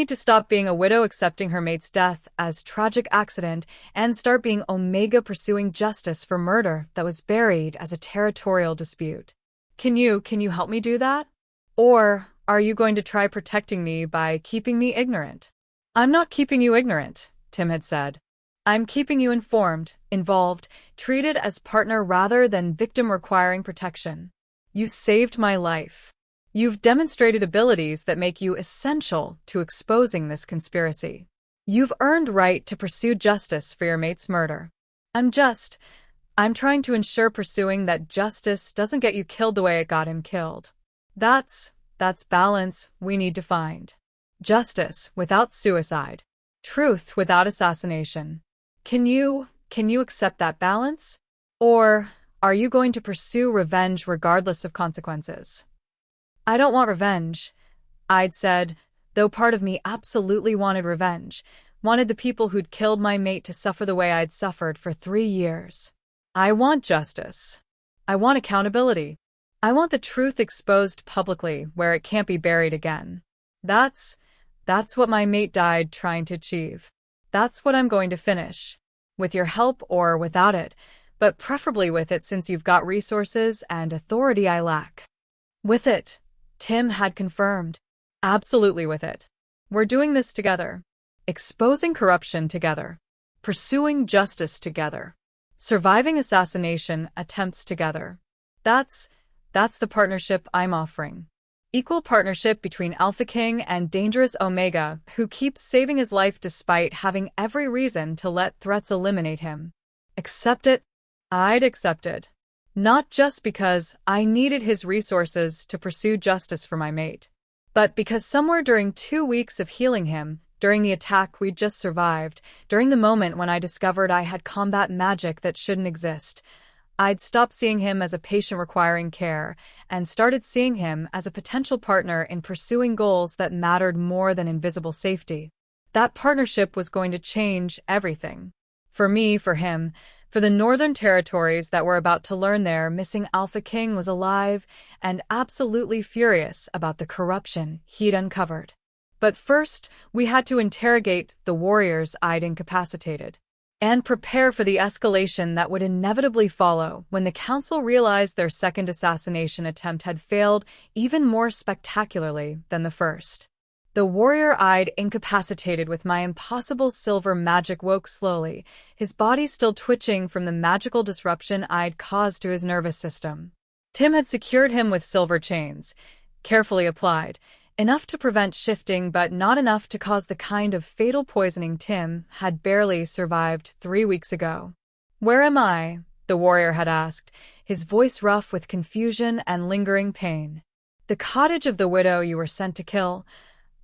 to stop being a widow accepting her mate's death as tragic accident and start being Omega pursuing justice for murder that was buried as a territorial dispute. Can you help me do that? Or are you going to try protecting me by keeping me ignorant? I'm not keeping you ignorant, Tim had said. I'm keeping you informed, involved, treated as partner rather than victim requiring protection. You saved my life. You've demonstrated abilities that make you essential to exposing this conspiracy. You've earned right to pursue justice for your mate's murder. I'm trying to ensure pursuing that justice doesn't get you killed the way it got him killed. That's balance we need to find. Justice without suicide. Truth without assassination. Can you accept that balance? Or are you going to pursue revenge regardless of consequences? I don't want revenge, I'd said, though part of me absolutely wanted revenge, wanted the people who'd killed my mate to suffer the way I'd suffered for 3 years. I want justice. I want accountability. I want the truth exposed publicly where it can't be buried again. That's what my mate died trying to achieve. That's what I'm going to finish. With your help or without it, but preferably with it since you've got resources and authority I lack. With it, Tim had confirmed. Absolutely with it. We're doing this together. Exposing corruption together. Pursuing justice together. Surviving assassination attempts together. That's the partnership I'm offering. Equal partnership between Alpha King and dangerous Omega, who keeps saving his life despite having every reason to let threats eliminate him. Accept it? I'd accept it. Not just because I needed his resources to pursue justice for my mate, but because somewhere during 2 weeks of healing him, during the attack we'd just survived, during the moment when I discovered I had combat magic that shouldn't exist, I'd stopped seeing him as a patient requiring care and started seeing him as a potential partner in pursuing goals that mattered more than invisible safety. That partnership was going to change everything. For me, for him, for the Northern Territories that were about to learn their missing Alpha King was alive and absolutely furious about the corruption he'd uncovered. But first, we had to interrogate the warriors I'd incapacitated and prepare for the escalation that would inevitably follow when the Council realized their second assassination attempt had failed even more spectacularly than the first. The warrior I'd incapacitated with my impossible silver magic woke slowly, his body still twitching from the magical disruption I'd caused to his nervous system. Tim had secured him with silver chains, carefully applied, enough to prevent shifting but not enough to cause the kind of fatal poisoning Tim had barely survived 3 weeks ago. "Where am I?" the warrior had asked, his voice rough with confusion and lingering pain. "The cottage of the widow you were sent to kill,"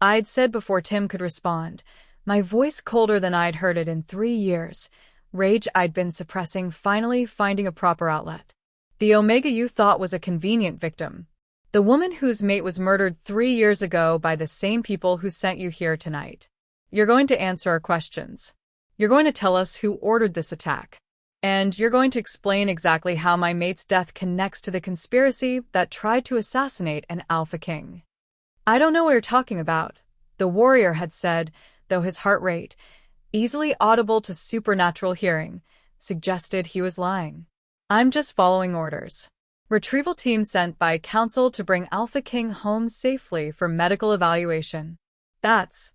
I'd said before Tim could respond, my voice colder than I'd heard it in 3 years, rage I'd been suppressing finally finding a proper outlet. "The Omega you thought was a convenient victim. The woman whose mate was murdered 3 years ago by the same people who sent you here tonight. You're going to answer our questions. You're going to tell us who ordered this attack. And you're going to explain exactly how my mate's death connects to the conspiracy that tried to assassinate an Alpha King." "I don't know what you're talking about," the warrior had said, though his heart rate, easily audible to supernatural hearing, suggested he was lying. "I'm just following orders. Retrieval team sent by Council to bring Alpha King home safely for medical evaluation. That's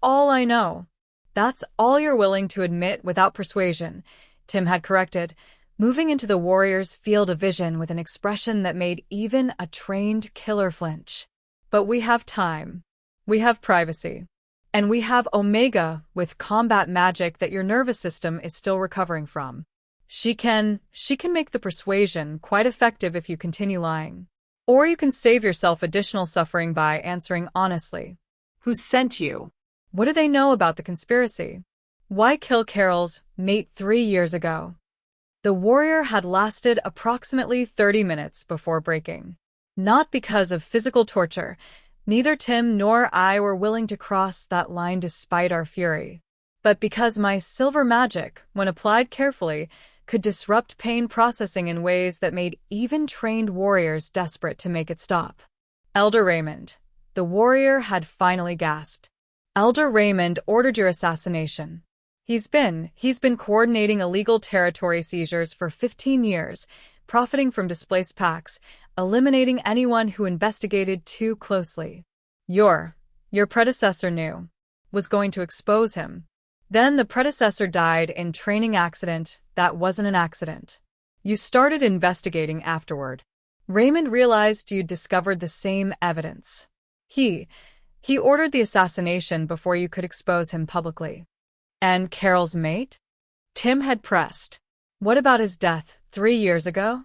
all I know. That's all you're willing to admit without persuasion," Tim had corrected, moving into the warrior's field of vision with an expression that made even a trained killer flinch. "But we have time. We have privacy. And we have Omega with combat magic that your nervous system is still recovering from. She can make the persuasion quite effective if you continue lying. Or you can save yourself additional suffering by answering honestly. Who sent you? What do they know about the conspiracy? Why kill Carol's mate 3 years ago? The warrior had lasted approximately 30 minutes before breaking. Not because of physical torture. Neither Tim nor I were willing to cross that line despite our fury. But because my silver magic, when applied carefully, could disrupt pain processing in ways that made even trained warriors desperate to make it stop. Elder Raymond. The warrior had finally gasped. Elder Raymond ordered your assassination. He's been coordinating illegal territory seizures for 15 years, profiting from displaced packs, eliminating anyone who investigated too closely. Your predecessor was going to expose him. Then the predecessor died in training accident that wasn't an accident. You started investigating afterward. Raymond realized you'd discovered the same evidence. He ordered the assassination before you could expose him publicly. And Carol's mate? Tim had pressed. What about his death 3 years ago?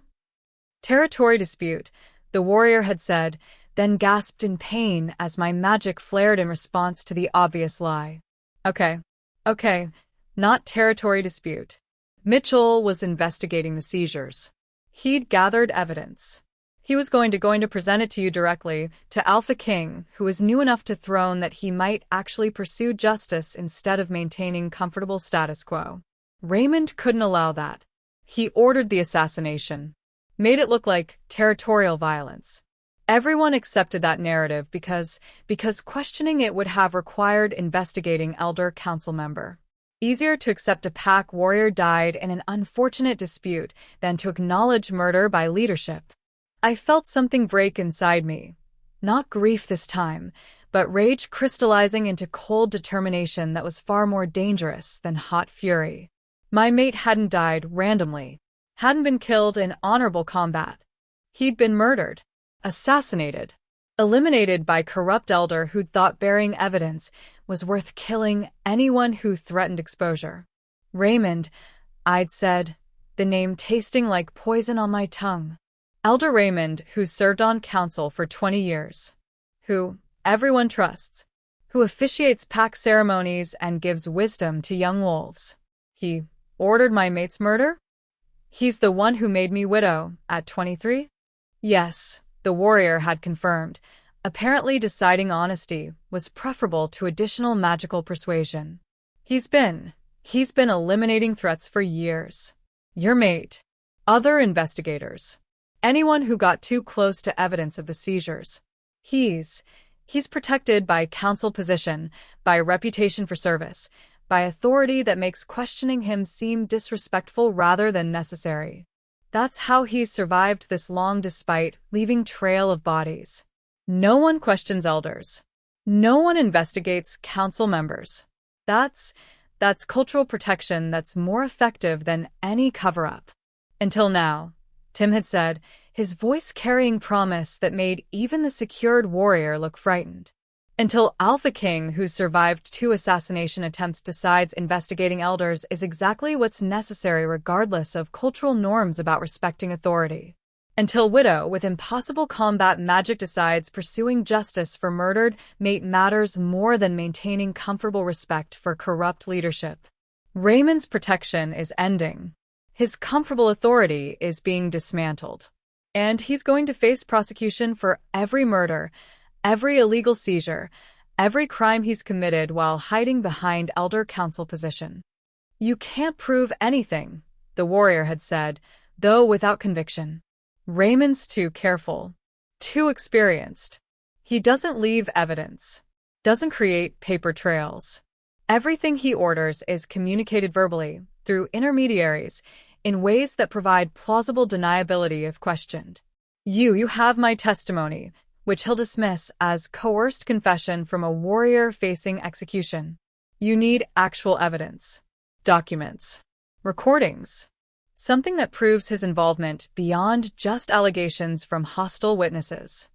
Territory dispute, the warrior had said, then gasped in pain as my magic flared in response to the obvious lie. Okay, not territory dispute. Mitchell was investigating the seizures. He'd gathered evidence. He was going to present it to you directly, to Alpha King, who was new enough to throne that he might actually pursue justice instead of maintaining comfortable status quo. Raymond couldn't allow that. He ordered the assassination. Made it look like territorial violence. Everyone accepted that narrative because questioning it would have required investigating Elder Council member. Easier to accept a pack warrior died in an unfortunate dispute than to acknowledge murder by leadership. I felt something break inside me. Not grief this time, but rage crystallizing into cold determination that was far more dangerous than hot fury. My mate hadn't died randomly, hadn't been killed in honorable combat. He'd been murdered, assassinated, eliminated by corrupt elder who'd thought burying evidence was worth killing anyone who threatened exposure. Raymond, I'd said, the name tasting like poison on my tongue. Elder Raymond, who served on council for 20 years. Who everyone trusts. Who officiates pack ceremonies and gives wisdom to young wolves. He ordered my mate's murder? He's the one who made me widow at 23? Yes, the warrior had confirmed, apparently deciding honesty was preferable to additional magical persuasion. He's been eliminating threats for years. Your mate. Other investigators. Anyone who got too close to evidence of the seizures. He's protected by council position, by reputation for service, by authority that makes questioning him seem disrespectful rather than necessary. That's how he's survived this long despite leaving trail of bodies. No one questions elders. No one investigates council members. That's cultural protection that's more effective than any cover-up. Until now, Tim had said, his voice carrying promise that made even the secured warrior look frightened. Until Alpha King, who survived 2 assassination attempts, decides investigating elders is exactly what's necessary regardless of cultural norms about respecting authority. Until Widow, with impossible combat magic, decides pursuing justice for murdered mate matters more than maintaining comfortable respect for corrupt leadership. Raymond's protection is ending. His comfortable authority is being dismantled. And he's going to face prosecution for every murder, every illegal seizure, every crime he's committed while hiding behind Elder Council position. You can't prove anything, the warrior had said, though without conviction. Raymond's too careful, too experienced. He doesn't leave evidence, doesn't create paper trails. Everything he orders is communicated verbally, through intermediaries, in ways that provide plausible deniability if questioned. You have my testimony, which he'll dismiss as coerced confession from a warrior facing execution. You need actual evidence. Documents. Recordings. Something that proves his involvement beyond just allegations from hostile witnesses.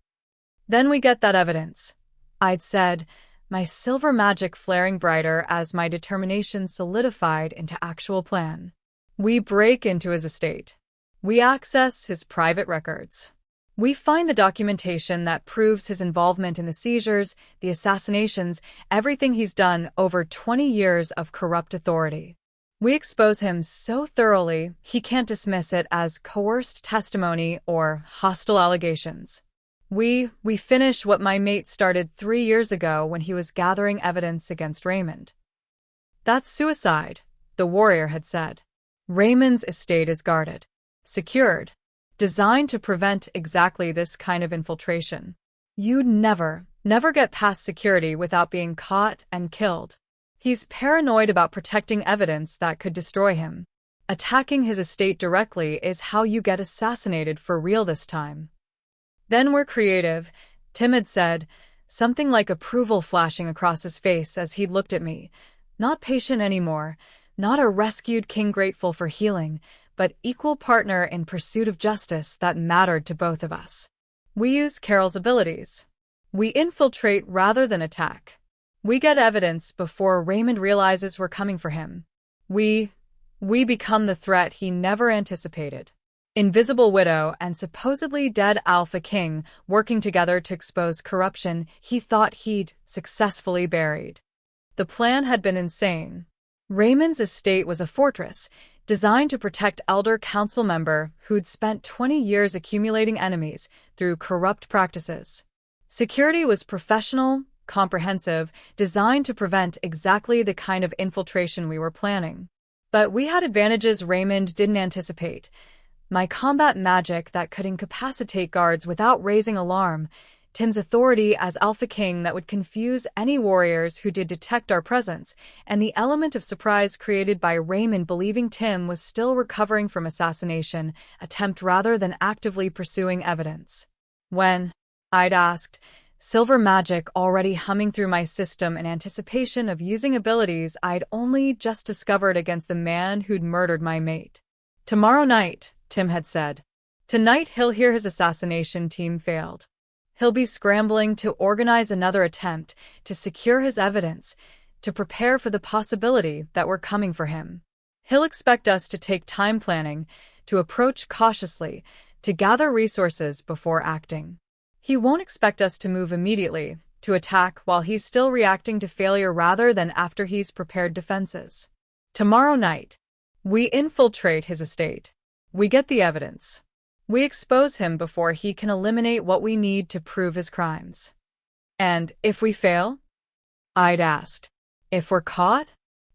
Then we get that evidence, I'd said, my silver magic flaring brighter as my determination solidified into actual plan. We break into his estate. We access his private records. We find the documentation that proves his involvement in the seizures, the assassinations, everything he's done over 20 years of corrupt authority. We expose him so thoroughly, he can't dismiss it as coerced testimony or hostile allegations. We finish what my mate started 3 years ago when he was gathering evidence against Raymond. That's suicide, the warrior had said. Raymond's estate is guarded, secured, designed to prevent exactly this kind of infiltration. You'd never get past security without being caught and killed. He's paranoid about protecting evidence that could destroy him. Attacking his estate directly is how you get assassinated for real this time. Then we're creative, Tim had said, something like approval flashing across his face as he looked at me. Not patient anymore, not a rescued king grateful for healing, but equal partner in pursuit of justice that mattered to both of us. We use Carol's abilities. We infiltrate rather than attack. We get evidence before Raymond realizes we're coming for him. We become the threat he never anticipated. Invisible Widow and supposedly dead Alpha King working together to expose corruption he thought he'd successfully buried. The plan had been insane. Raymond's estate was a fortress, designed to protect elder council member who'd spent 20 years accumulating enemies through corrupt practices. Security was professional, comprehensive, designed to prevent exactly the kind of infiltration we were planning. But we had advantages Raymond didn't anticipate. My combat magic that could incapacitate guards without raising alarm, Tim's authority as Alpha King that would confuse any warriors who did detect our presence, and the element of surprise created by Raymond believing Tim was still recovering from assassination attempt rather than actively pursuing evidence. When, I'd asked, silver magic already humming through my system in anticipation of using abilities I'd only just discovered against the man who'd murdered my mate. Tomorrow night, Tim had said. Tonight he'll hear his assassination team failed. He'll be scrambling to organize another attempt, to secure his evidence, to prepare for the possibility that we're coming for him. He'll expect us to take time planning, to approach cautiously, to gather resources before acting. He won't expect us to move immediately, to attack while he's still reacting to failure rather than after he's prepared defenses. Tomorrow night, we infiltrate his estate. We get the evidence. We expose him before he can eliminate what we need to prove his crimes. And if we fail? I'd asked. If we're caught?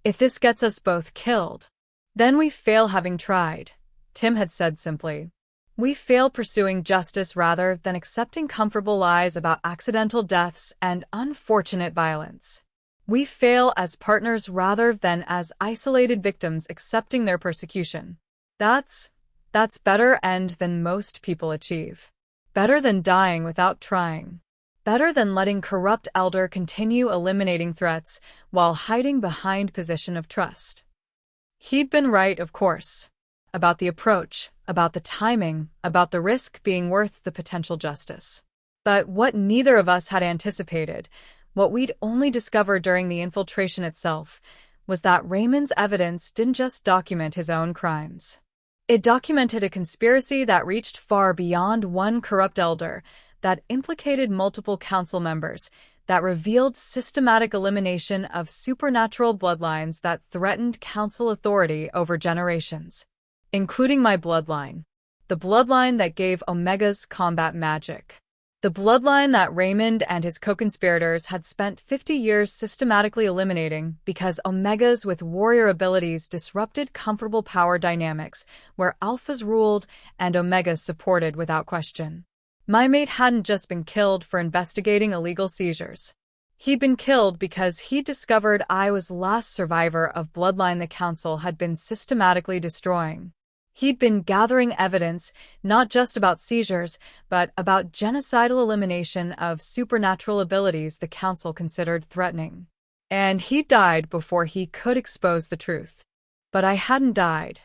If this gets us both killed? Then we fail having tried, Tim had said simply. We fail pursuing justice rather than accepting comfortable lies about accidental deaths and unfortunate violence. We fail as partners rather than as isolated victims accepting their persecution. That's better end than most people achieve. Better than dying without trying. Better than letting corrupt elder continue eliminating threats while hiding behind position of trust. He'd been right, of course. About the approach, about the timing, about the risk being worth the potential justice. But what neither of us had anticipated, what we'd only discovered during the infiltration itself, was that Raymond's evidence didn't just document his own crimes. It documented a conspiracy that reached far beyond one corrupt elder, that implicated multiple council members, that revealed systematic elimination of supernatural bloodlines that threatened council authority over generations, including my bloodline, the bloodline that gave Omega's combat magic. The bloodline that Raymond and his co-conspirators had spent 50 years systematically eliminating because Omegas with warrior abilities disrupted comfortable power dynamics where Alphas ruled and Omegas supported without question. My mate hadn't just been killed for investigating illegal seizures. He'd been killed because he discovered I was the last survivor of bloodline the council had been systematically destroying. He'd been gathering evidence, not just about seizures, but about genocidal elimination of supernatural abilities the council considered threatening. And he died before he could expose the truth. But I hadn't died.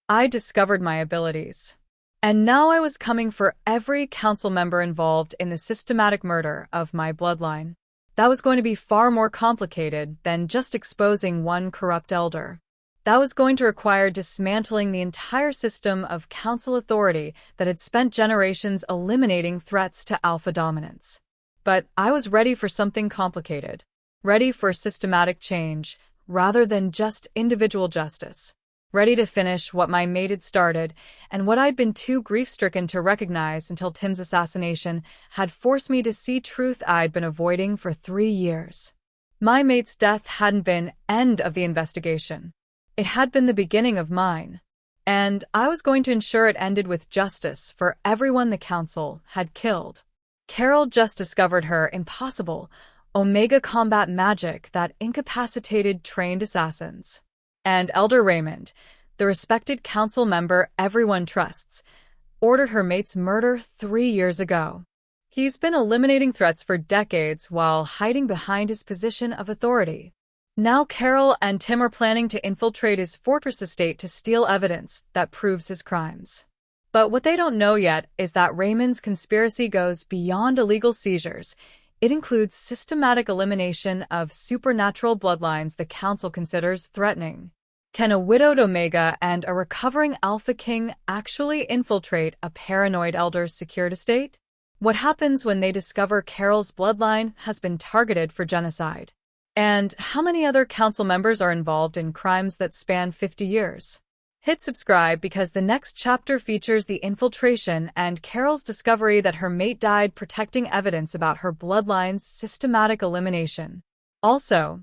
I discovered my abilities. And now I was coming for every council member involved in the systematic murder of my bloodline. That was going to be far more complicated than just exposing one corrupt elder. That was going to require dismantling the entire system of council authority that had spent generations eliminating threats to alpha dominance. But I was ready for something complicated, ready for systematic change rather than just individual justice, ready to finish what my mate had started and what I'd been too grief-stricken to recognize until Tim's assassination had forced me to see truth I'd been avoiding for 3 years. My mate's death hadn't been end of the investigation. It had been the beginning of mine, and I was going to ensure it ended with justice for everyone the council had killed. Carol just discovered her impossible Omega combat magic that incapacitated trained assassins. And Elder Raymond, the respected council member everyone trusts, ordered her mate's murder 3 years ago. He's been eliminating threats for decades while hiding behind his position of authority. Now Carol and Tim are planning to infiltrate his fortress estate to steal evidence that proves his crimes. But what they don't know yet is that Raymond's conspiracy goes beyond illegal seizures. It includes systematic elimination of supernatural bloodlines the council considers threatening. Can a widowed Omega and a recovering Alpha King actually infiltrate a paranoid elder's secured estate? What happens when they discover Carol's bloodline has been targeted for genocide? And how many other council members are involved in crimes that span 50 years? Hit subscribe because the next chapter features the infiltration and Carol's discovery that her mate died protecting evidence about her bloodline's systematic elimination. Also,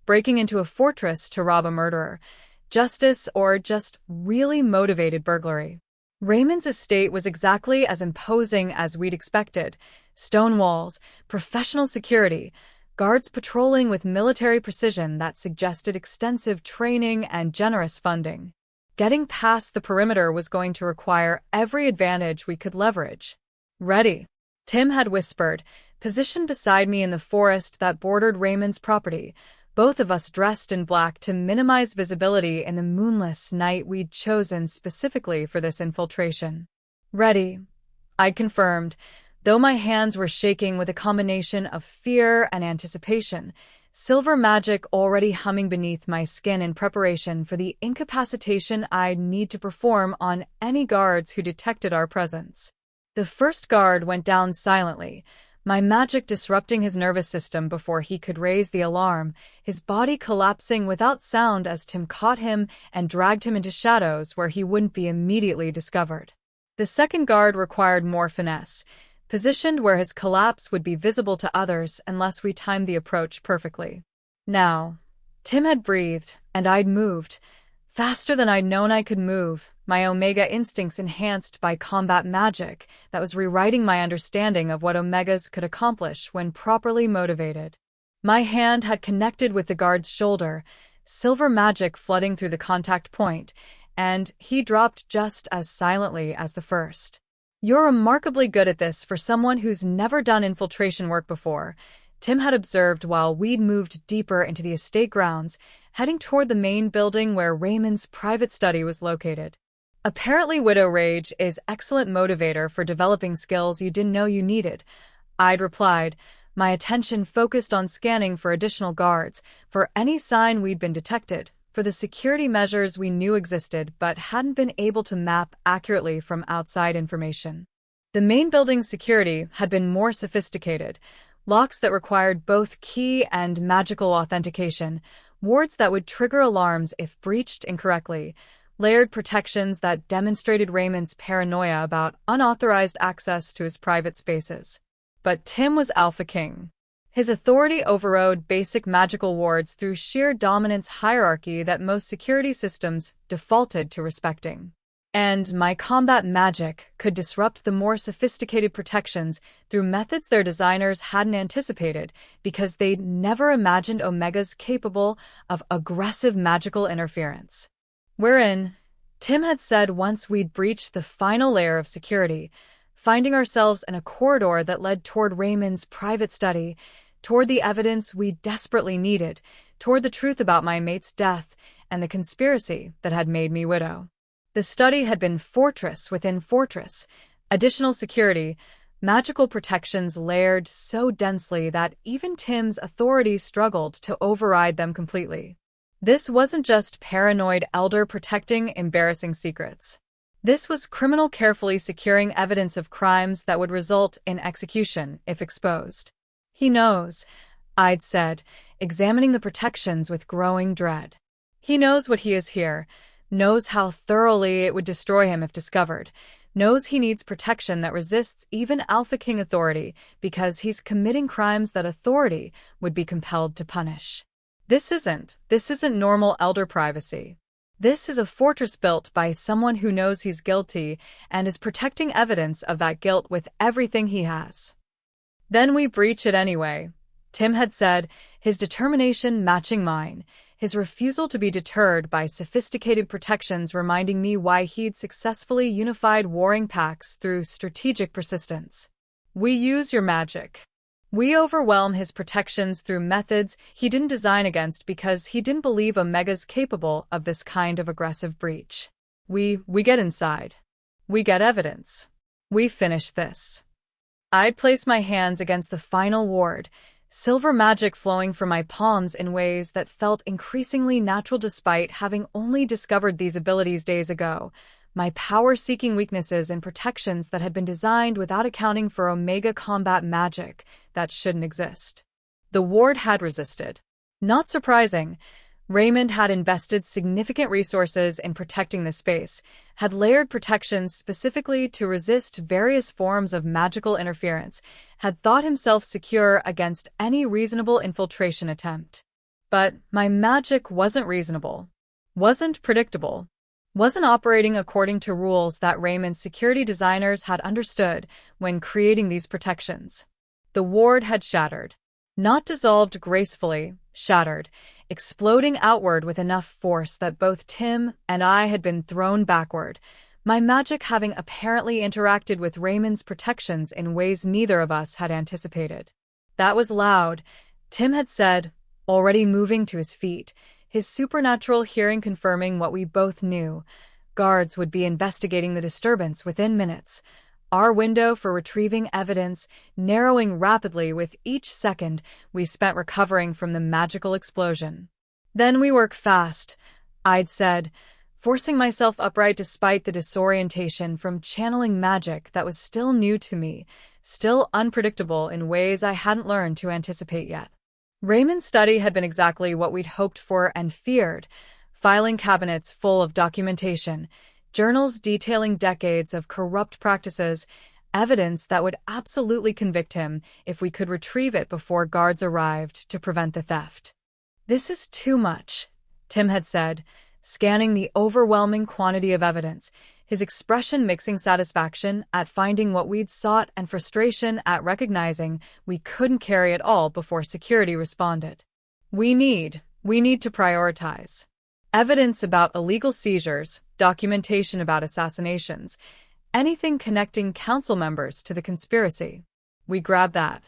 breaking into a fortress to rob a murderer, justice, or just really motivated burglary. Raymond's estate was exactly as imposing as we'd expected. Stone walls, professional security, guards patrolling with military precision that suggested extensive training and generous funding. Getting past the perimeter was going to require every advantage we could leverage. Ready, Tim had whispered, positioned beside me in the forest that bordered Raymond's property, both of us dressed in black to minimize visibility in the moonless night we'd chosen specifically for this infiltration. Ready, I'd confirmed, though my hands were shaking with a combination of fear and anticipation, silver magic already humming beneath my skin in preparation for the incapacitation I'd need to perform on any guards who detected our presence. The first guard went down silently, my magic disrupting his nervous system before he could raise the alarm, his body collapsing without sound as Tim caught him and dragged him into shadows where he wouldn't be immediately discovered. The second guard required more finesse, positioned where his collapse would be visible to others unless we timed the approach perfectly. Now, Tim had breathed, and I'd moved, faster than I'd known I could move, my Omega instincts enhanced by combat magic that was rewriting my understanding of what Omegas could accomplish when properly motivated. My hand had connected with the guard's shoulder, silver magic flooding through the contact point, and he dropped just as silently as the first. You're remarkably good at this for someone who's never done infiltration work before, Tim had observed while we'd moved deeper into the estate grounds, heading toward the main building where Raymond's private study was located. Apparently widow rage is excellent motivator for developing skills you didn't know you needed, I'd replied, my attention focused on scanning for additional guards, for any sign we'd been detected, for the security measures we knew existed but hadn't been able to map accurately from outside information. The main building's security had been more sophisticated, locks that required both key and magical authentication, wards that would trigger alarms if breached incorrectly, layered protections that demonstrated Raymond's paranoia about unauthorized access to his private spaces. But Tim was Alpha King. His authority overrode basic magical wards through sheer dominance hierarchy that most security systems defaulted to respecting. And my combat magic could disrupt the more sophisticated protections through methods their designers hadn't anticipated because they'd never imagined Omegas capable of aggressive magical interference. Wherein, Tim had said once we'd breached the final layer of security, finding ourselves in a corridor that led toward Raymond's private study, toward the evidence we desperately needed, toward the truth about my mate's death and the conspiracy that had made me widow. The study had been fortress within fortress, additional security, magical protections layered so densely that even Tim's authority struggled to override them completely. This wasn't just paranoid elder protecting embarrassing secrets. This was criminal carefully securing evidence of crimes that would result in execution if exposed. He knows, I'd said, examining the protections with growing dread. He knows what he is here, knows how thoroughly it would destroy him if discovered, knows he needs protection that resists even Alpha King authority because he's committing crimes that authority would be compelled to punish. This isn't normal elder privacy. This is a fortress built by someone who knows he's guilty and is protecting evidence of that guilt with everything he has. Then we breach it anyway, Tim had said, his determination matching mine, his refusal to be deterred by sophisticated protections reminding me why he'd successfully unified warring packs through strategic persistence. We use your magic. We overwhelm his protections through methods he didn't design against because he didn't believe Omega's capable of this kind of aggressive breach. We get inside. We get evidence. We finish this. I'd place my hands against the final ward, silver magic flowing from my palms in ways that felt increasingly natural despite having only discovered these abilities days ago, my power-seeking weaknesses and protections that had been designed without accounting for Omega combat magic that shouldn't exist. The ward had resisted. Not surprising, Raymond had invested significant resources in protecting the space, had layered protections specifically to resist various forms of magical interference, had thought himself secure against any reasonable infiltration attempt. But my magic wasn't reasonable, wasn't predictable, wasn't operating according to rules that Raymond's security designers had understood when creating these protections. The ward had shattered. Not dissolved gracefully, shattered, exploding outward with enough force that both Tim and I had been thrown backward, my magic having apparently interacted with Raymond's protections in ways neither of us had anticipated. That was loud, Tim had said, already moving to his feet, his supernatural hearing confirming what we both knew. Guards would be investigating the disturbance within minutes. Our window for retrieving evidence narrowing rapidly with each second we spent recovering from the magical explosion. Then we work fast, I'd said, forcing myself upright despite the disorientation from channeling magic that was still new to me, still unpredictable in ways I hadn't learned to anticipate yet. Raymond's study had been exactly what we'd hoped for and feared, filing cabinets full of documentation, journals detailing decades of corrupt practices, evidence that would absolutely convict him if we could retrieve it before guards arrived to prevent the theft. This is too much, Tim had said, scanning the overwhelming quantity of evidence, his expression mixing satisfaction at finding what we'd sought and frustration at recognizing we couldn't carry it all before security responded. We need to prioritize. Evidence about illegal seizures, documentation about assassinations, anything connecting council members to the conspiracy. We grab that.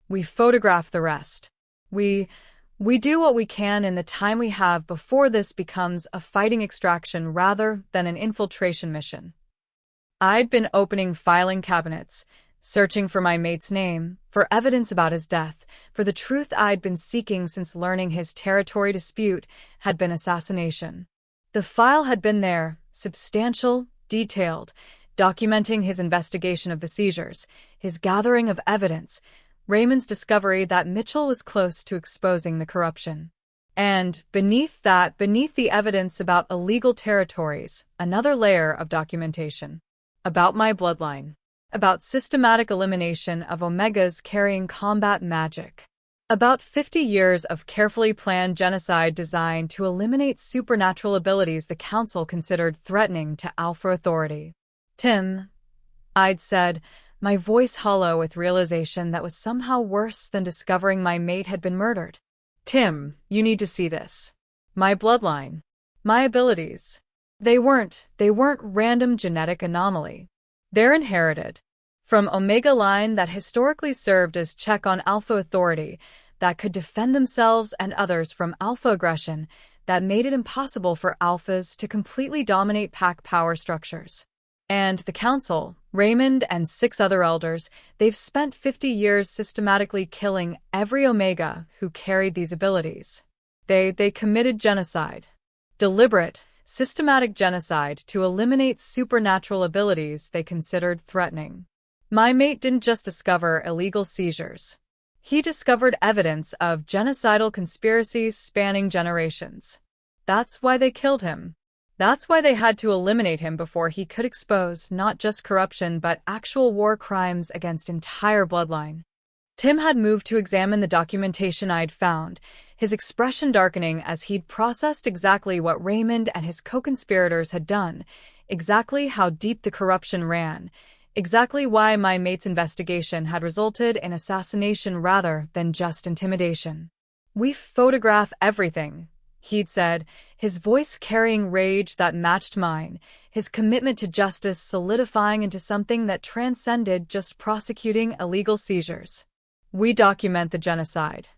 We photograph the rest. We do what we can in the time we have before this becomes a fighting extraction rather than an infiltration mission. I'd been opening filing cabinets, searching for my mate's name, for evidence about his death, for the truth I'd been seeking since learning his territory dispute had been assassination. The file had been there, substantial, detailed, documenting his investigation of the seizures, his gathering of evidence, Raymond's discovery that Mitchell was close to exposing the corruption. And beneath the evidence about illegal territories, another layer of documentation. About my bloodline. About systematic elimination of Omegas carrying combat magic. About 50 years of carefully planned genocide designed to eliminate supernatural abilities the Council considered threatening to Alpha authority. Tim, I'd said, my voice hollow with realization that was somehow worse than discovering my mate had been murdered. Tim, you need to see this. My bloodline. My abilities. They weren't random genetic anomaly. They're inherited. From Omega line that historically served as check on Alpha authority, that could defend themselves and others from Alpha aggression, that made it impossible for Alphas to completely dominate pack power structures. And the Council, Raymond and 6 other elders, they've spent 50 years systematically killing every Omega who carried these abilities. They committed genocide. Deliberate, systematic genocide to eliminate supernatural abilities they considered threatening. My mate didn't just discover illegal seizures. He discovered evidence of genocidal conspiracies spanning generations. That's why they killed him. That's why they had to eliminate him before he could expose not just corruption but actual war crimes against entire bloodline. Tim had moved to examine the documentation I'd found, his expression darkening as he'd processed exactly what Raymond and his co-conspirators had done, exactly how deep the corruption ran, exactly why my mate's investigation had resulted in assassination rather than just intimidation. "We photograph everything," he'd said, his voice carrying rage that matched mine, his commitment to justice solidifying into something that transcended just prosecuting illegal seizures. "We document the genocide.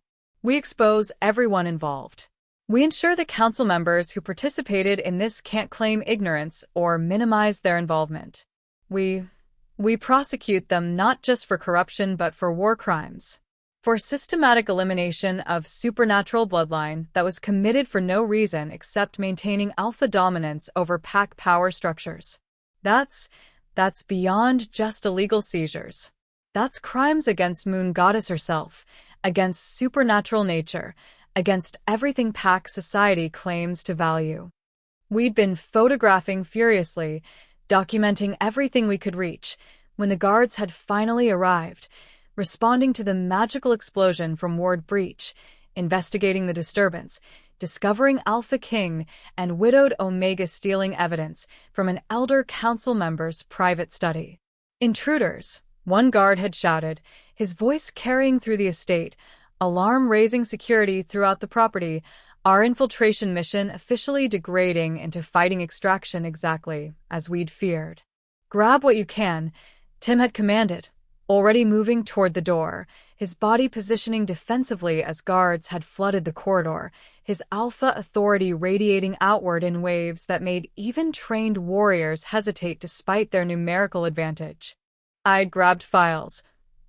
We expose everyone involved. We ensure the council members who participated in this can't claim ignorance or minimize their involvement. We prosecute them not just for corruption but for war crimes. For systematic elimination of supernatural bloodline that was committed for no reason except maintaining alpha dominance over pack power structures. That's beyond just illegal seizures. That's crimes against Moon Goddess herself, against supernatural nature, against everything pack society claims to value. We'd been photographing furiously, documenting everything we could reach, when the guards had finally arrived, responding to the magical explosion from Ward Breach, investigating the disturbance, discovering Alpha King and widowed Omega stealing evidence from an elder council member's private study. "Intruders," one guard had shouted, his voice carrying through the estate, alarm-raising security throughout the property, our infiltration mission officially degrading into fighting extraction exactly as we'd feared. "Grab what you can," Tim had commanded, already moving toward the door, his body positioning defensively as guards had flooded the corridor, his alpha authority radiating outward in waves that made even trained warriors hesitate despite their numerical advantage. I'd grabbed files,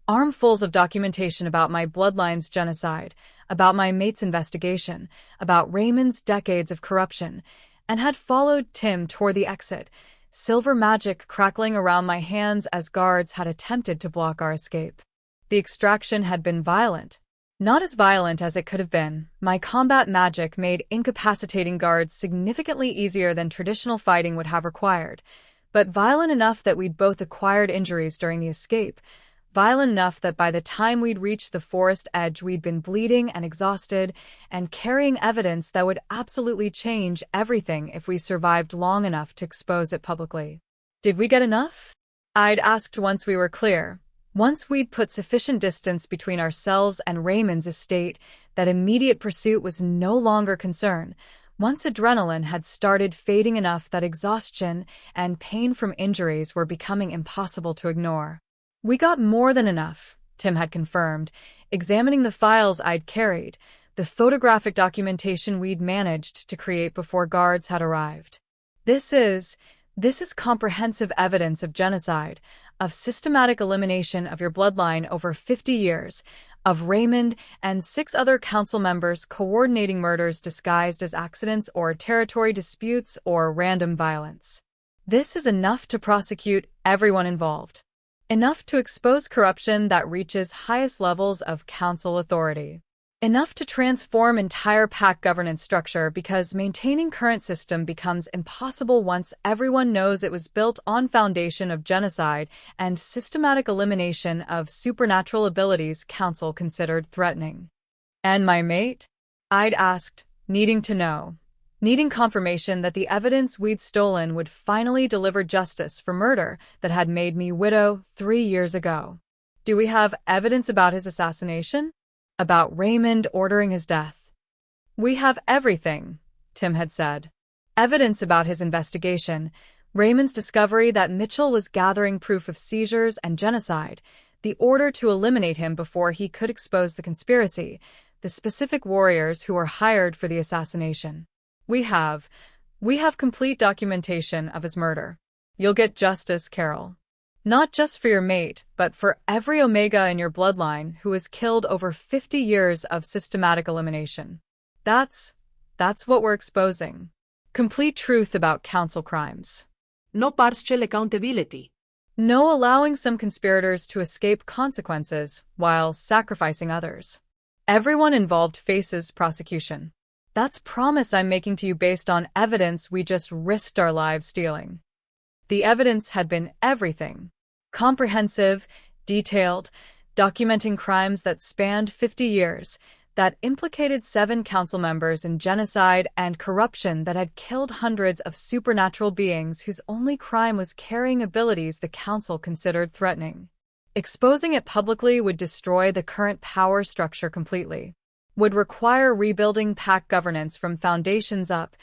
armfuls of documentation about my bloodline's genocide, about my mate's investigation, about Raymond's decades of corruption, and had followed Tim toward the exit, silver magic crackling around my hands as guards had attempted to block our escape. The extraction had been violent. Not as violent as it could have been. My combat magic made incapacitating guards significantly easier than traditional fighting would have required, but violent enough that we'd both acquired injuries during the escape, violent enough that by the time we'd reached the forest edge we'd been bleeding and exhausted and carrying evidence that would absolutely change everything if we survived long enough to expose it publicly. "Did we get enough?" I'd asked once we were clear. Once we'd put sufficient distance between ourselves and Raymond's estate that immediate pursuit was no longer concern. Once adrenaline had started fading enough that exhaustion and pain from injuries were becoming impossible to ignore. "We got more than enough," Tim had confirmed, examining the files I'd carried, the photographic documentation we'd managed to create before guards had arrived. This is comprehensive evidence of genocide, of systematic elimination of your bloodline over 50 years, of Raymond and 6 other council members coordinating murders disguised as accidents or territory disputes or random violence. This is enough to prosecute everyone involved. Enough to expose corruption that reaches highest levels of council authority. Enough to transform entire pack governance structure because maintaining current system becomes impossible once everyone knows it was built on foundation of genocide and systematic elimination of supernatural abilities council considered threatening. "And my mate?" I'd asked, needing to know. Needing confirmation that the evidence we'd stolen would finally deliver justice for murder that had made me widow 3 years ago. "Do we have evidence about his assassination? About Raymond ordering his death?" "We have everything," Tim had said. Evidence about his investigation, Raymond's discovery that Mitchell was gathering proof of seizures and genocide, the order to eliminate him before he could expose the conspiracy, the specific warriors who were hired for the assassination. We have complete documentation of his murder. You'll get justice, Carol. Not just for your mate, but for every Omega in your bloodline who was killed over 50 years of systematic elimination. That's what we're exposing. Complete truth about council crimes. No partial accountability. No allowing some conspirators to escape consequences while sacrificing others. Everyone involved faces prosecution. That's promise I'm making to you based on evidence we just risked our lives stealing. The evidence had been everything. Comprehensive, detailed, documenting crimes that spanned 50 years, that implicated 7 council members in genocide and corruption that had killed hundreds of supernatural beings whose only crime was carrying abilities the council considered threatening. Exposing it publicly would destroy the current power structure completely, would require rebuilding pack governance from foundations up,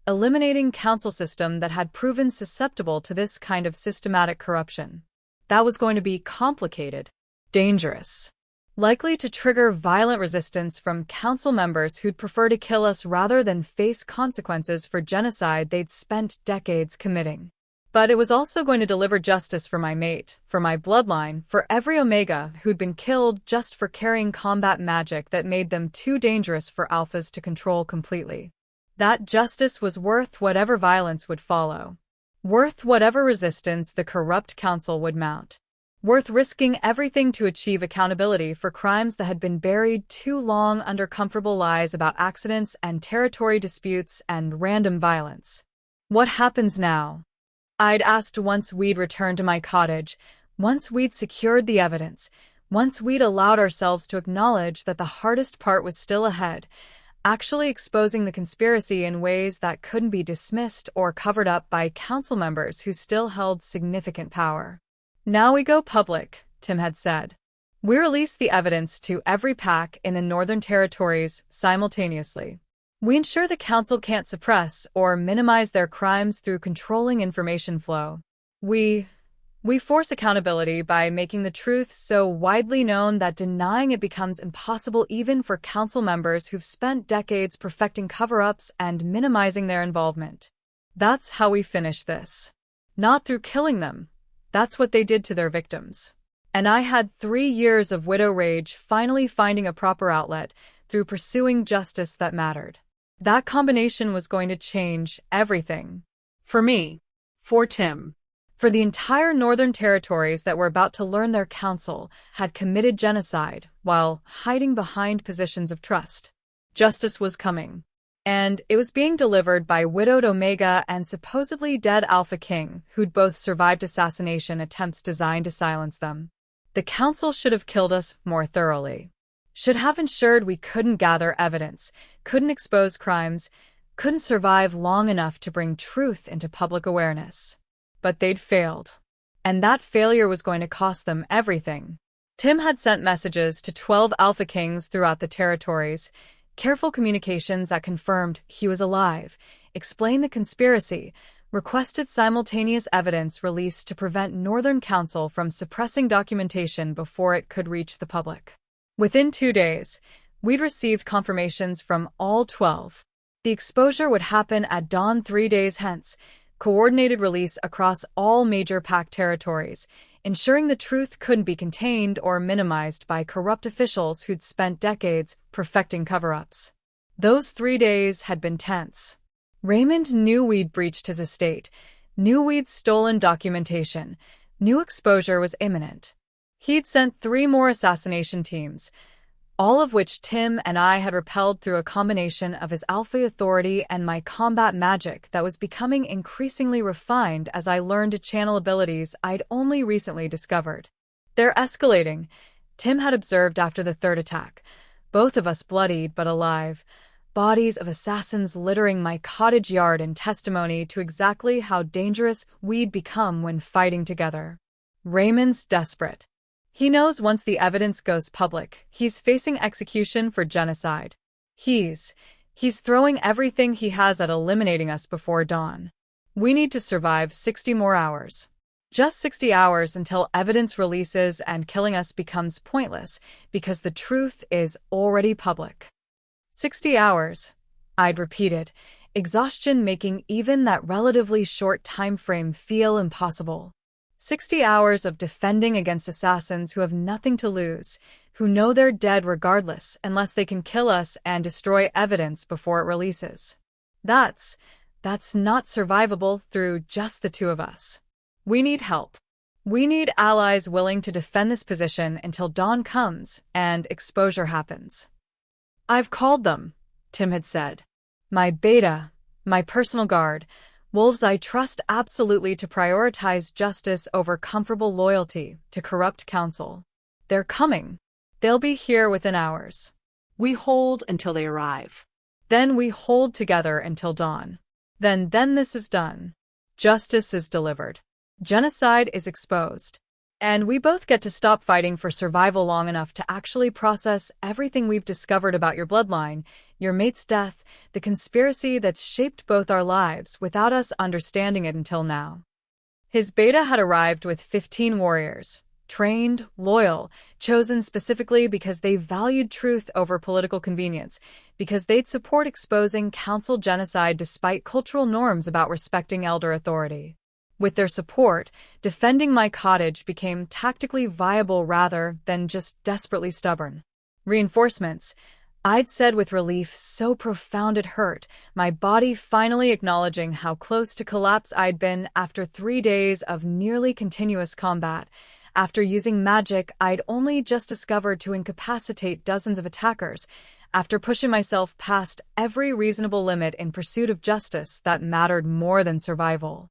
eliminating council system that had proven susceptible to this kind of systematic corruption. That was going to be complicated, dangerous, likely to trigger violent resistance from council members who'd prefer to kill us rather than face consequences for genocide they'd spent decades committing. But it was also going to deliver justice for my mate, for my bloodline, for every Omega who'd been killed just for carrying combat magic that made them too dangerous for alphas to control completely. That justice was worth whatever violence would follow, worth whatever resistance the corrupt council would mount. Worth risking everything to achieve accountability for crimes that had been buried too long under comfortable lies about accidents and territory disputes and random violence. What happens now? I'd asked once we'd returned to my cottage, once we'd secured the evidence, once we'd allowed ourselves to acknowledge that the hardest part was still ahead, actually exposing the conspiracy in ways that couldn't be dismissed or covered up by council members who still held significant power. Now we go public, Tim had said. We release the evidence to every pack in the Northern Territories simultaneously. We ensure the council can't suppress or minimize their crimes through controlling information flow. We force accountability by making the truth so widely known that denying it becomes impossible even for council members who've spent decades perfecting cover-ups and minimizing their involvement. That's how we finish this. Not through killing them. That's what they did to their victims. And I had 3 years of widow rage finally finding a proper outlet through pursuing justice that mattered. That combination was going to change everything. For me. For Tim. For the entire Northern Territories that were about to learn their council had committed genocide while hiding behind positions of trust. Justice was coming. And it was being delivered by widowed Omega and supposedly dead Alpha King, who'd both survived assassination attempts designed to silence them. The council should have killed us more thoroughly. Should have ensured we couldn't gather evidence, couldn't expose crimes, couldn't survive long enough to bring truth into public awareness. But they'd failed. And that failure was going to cost them everything. Tim had sent messages to 12 Alpha Kings throughout the territories, careful communications that confirmed he was alive, explained the conspiracy, requested simultaneous evidence released to prevent Northern Council from suppressing documentation before it could reach the public. Within 2 days, we'd received confirmations from all 12. The exposure would happen at dawn 3 days hence, coordinated release across all major pack territories, ensuring the truth couldn't be contained or minimized by corrupt officials who'd spent decades perfecting cover-ups. Those 3 days had been tense. Raymond knew we'd breached his estate, knew we'd stolen documentation, knew exposure was imminent. He'd sent 3 more assassination teams, all of which Tim and I had repelled through a combination of his alpha authority and my combat magic that was becoming increasingly refined as I learned to channel abilities I'd only recently discovered. They're escalating, Tim had observed after the 3rd attack, both of us bloodied but alive, bodies of assassins littering my cottage yard in testimony to exactly how dangerous we'd become when fighting together. Raymond's desperate. He knows once the evidence goes public, he's facing execution for genocide. He's throwing everything he has at eliminating us before dawn. We need to survive 60 more hours. Just 60 hours until evidence releases and killing us becomes pointless because the truth is already public. 60 hours, I'd repeated, exhaustion making even that relatively short time frame feel impossible. 60 hours of defending against assassins who have nothing to lose, who know they're dead regardless unless they can kill us and destroy evidence before it releases. That's not survivable through just the two of us. We need help. We need allies willing to defend this position until dawn comes and exposure happens. I've called them, Tim had said. My beta, my personal guard, wolves I trust absolutely to prioritize justice over comfortable loyalty to corrupt counsel. They're coming. They'll be here within hours. We hold until they arrive. Then we hold together until dawn. Then this is done. Justice is delivered. Genocide is exposed. And we both get to stop fighting for survival long enough to actually process everything we've discovered about your bloodline, your mate's death, the conspiracy that's shaped both our lives without us understanding it until now. His beta had arrived with 15 warriors, trained, loyal, chosen specifically because they valued truth over political convenience, because they'd support exposing council genocide despite cultural norms about respecting elder authority. With their support, defending my cottage became tactically viable rather than just desperately stubborn. Reinforcements, I'd said with relief so profound it hurt, my body finally acknowledging how close to collapse I'd been after 3 days of nearly continuous combat, after using magic I'd only just discovered to incapacitate dozens of attackers, after pushing myself past every reasonable limit in pursuit of justice that mattered more than survival.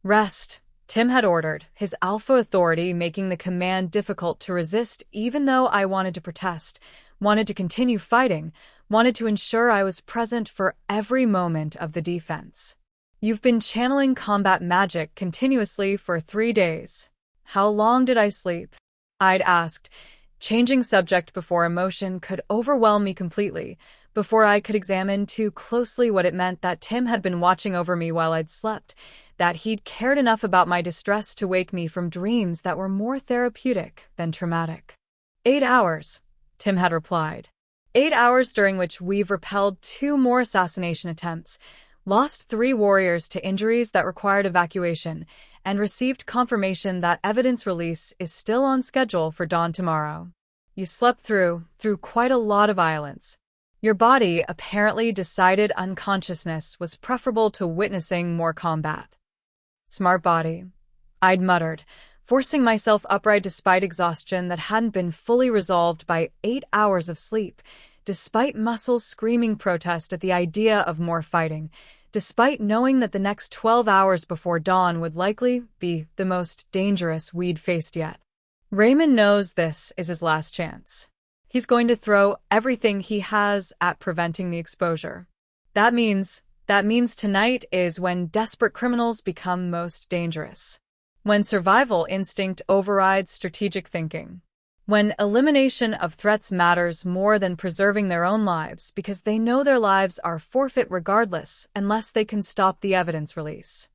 Rest, Tim had ordered, his alpha authority making the command difficult to resist even though I wanted to protest, wanted to continue fighting, wanted to ensure I was present for every moment of the defense. You've been channeling combat magic continuously for 3 days. How long did I sleep? I'd asked, changing subject before emotion could overwhelm me completely, before I could examine too closely what it meant that Tim had been watching over me while I'd slept, that he'd cared enough about my distress to wake me from dreams that were more therapeutic than traumatic. 8 hours, Tim had replied. 8 hours during which we've repelled 2 more assassination attempts, lost 3 warriors to injuries that required evacuation, and received confirmation that evidence release is still on schedule for dawn tomorrow. You slept through quite a lot of violence. Your body apparently decided unconsciousness was preferable to witnessing more combat. Smart body, I'd muttered, forcing myself upright despite exhaustion that hadn't been fully resolved by 8 hours of sleep, despite muscles screaming protest at the idea of more fighting, despite knowing that the next 12 hours before dawn would likely be the most dangerous we'd faced yet. Raymond knows this is his last chance. He's going to throw everything he has at preventing the exposure. That means tonight is when desperate criminals become most dangerous. When survival instinct overrides strategic thinking. When elimination of threats matters more than preserving their own lives because they know their lives are forfeit regardless unless they can stop the evidence release.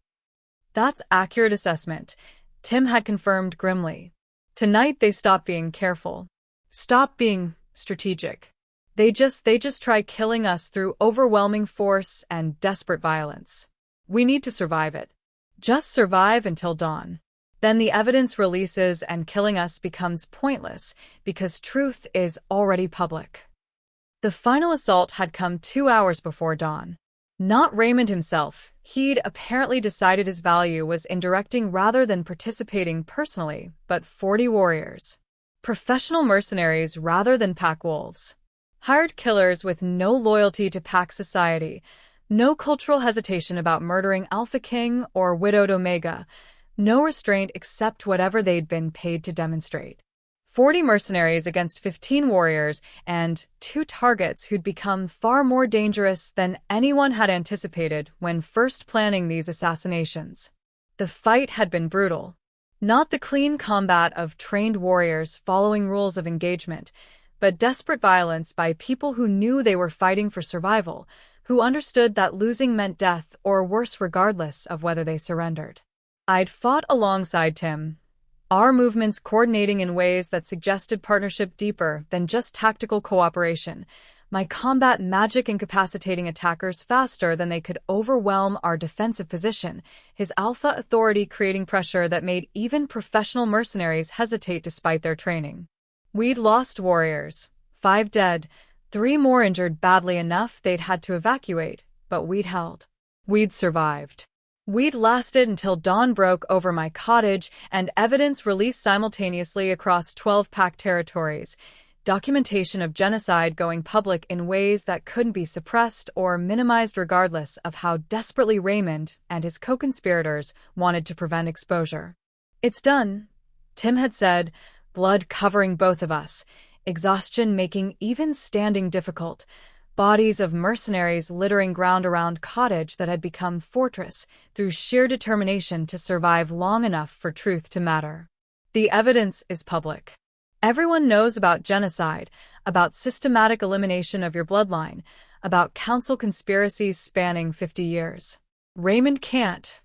That's accurate assessment, Tim had confirmed grimly. Tonight they stop being careful. Stop being strategic. They just try killing us through overwhelming force and desperate violence. We need to survive it. Just survive until dawn. Then the evidence releases and killing us becomes pointless because truth is already public. The final assault had come 2 hours before dawn. Not Raymond himself. He'd apparently decided his value was in directing rather than participating personally, but 40 warriors. Professional mercenaries rather than pack wolves. Hired killers with no loyalty to pack society, no cultural hesitation about murdering Alpha King or widowed Omega, no restraint except whatever they'd been paid to demonstrate. 40 mercenaries against 15 warriors and 2 targets who'd become far more dangerous than anyone had anticipated when first planning these assassinations. The fight had been brutal. Not the clean combat of trained warriors following rules of engagement, but desperate violence by people who knew they were fighting for survival, who understood that losing meant death or worse regardless of whether they surrendered. I'd fought alongside Tim, our movements coordinating in ways that suggested partnership deeper than just tactical cooperation, my combat magic incapacitating attackers faster than they could overwhelm our defensive position, his alpha authority creating pressure that made even professional mercenaries hesitate despite their training. We'd lost warriors, 5 dead, 3 more injured badly enough they'd had to evacuate, but we'd held. We'd survived. We'd lasted until dawn broke over my cottage and evidence released simultaneously across 12-pack territories, documentation of genocide going public in ways that couldn't be suppressed or minimized regardless of how desperately Raymond and his co-conspirators wanted to prevent exposure. "It's done," Tim had said, blood covering both of us, exhaustion making even standing difficult, bodies of mercenaries littering ground around cottage that had become fortress through sheer determination to survive long enough for truth to matter. The evidence is public. Everyone knows about genocide, about systematic elimination of your bloodline, about council conspiracies spanning 50 years. Raymond can't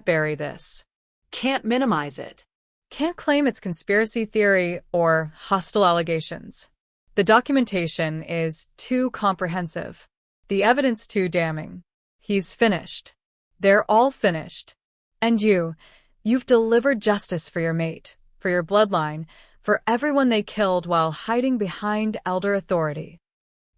bury this. Can't minimize it. Can't claim it's conspiracy theory or hostile allegations. The documentation is too comprehensive. The evidence too damning. He's finished. They're all finished. And you've delivered justice for your mate, for your bloodline, for everyone they killed while hiding behind elder authority.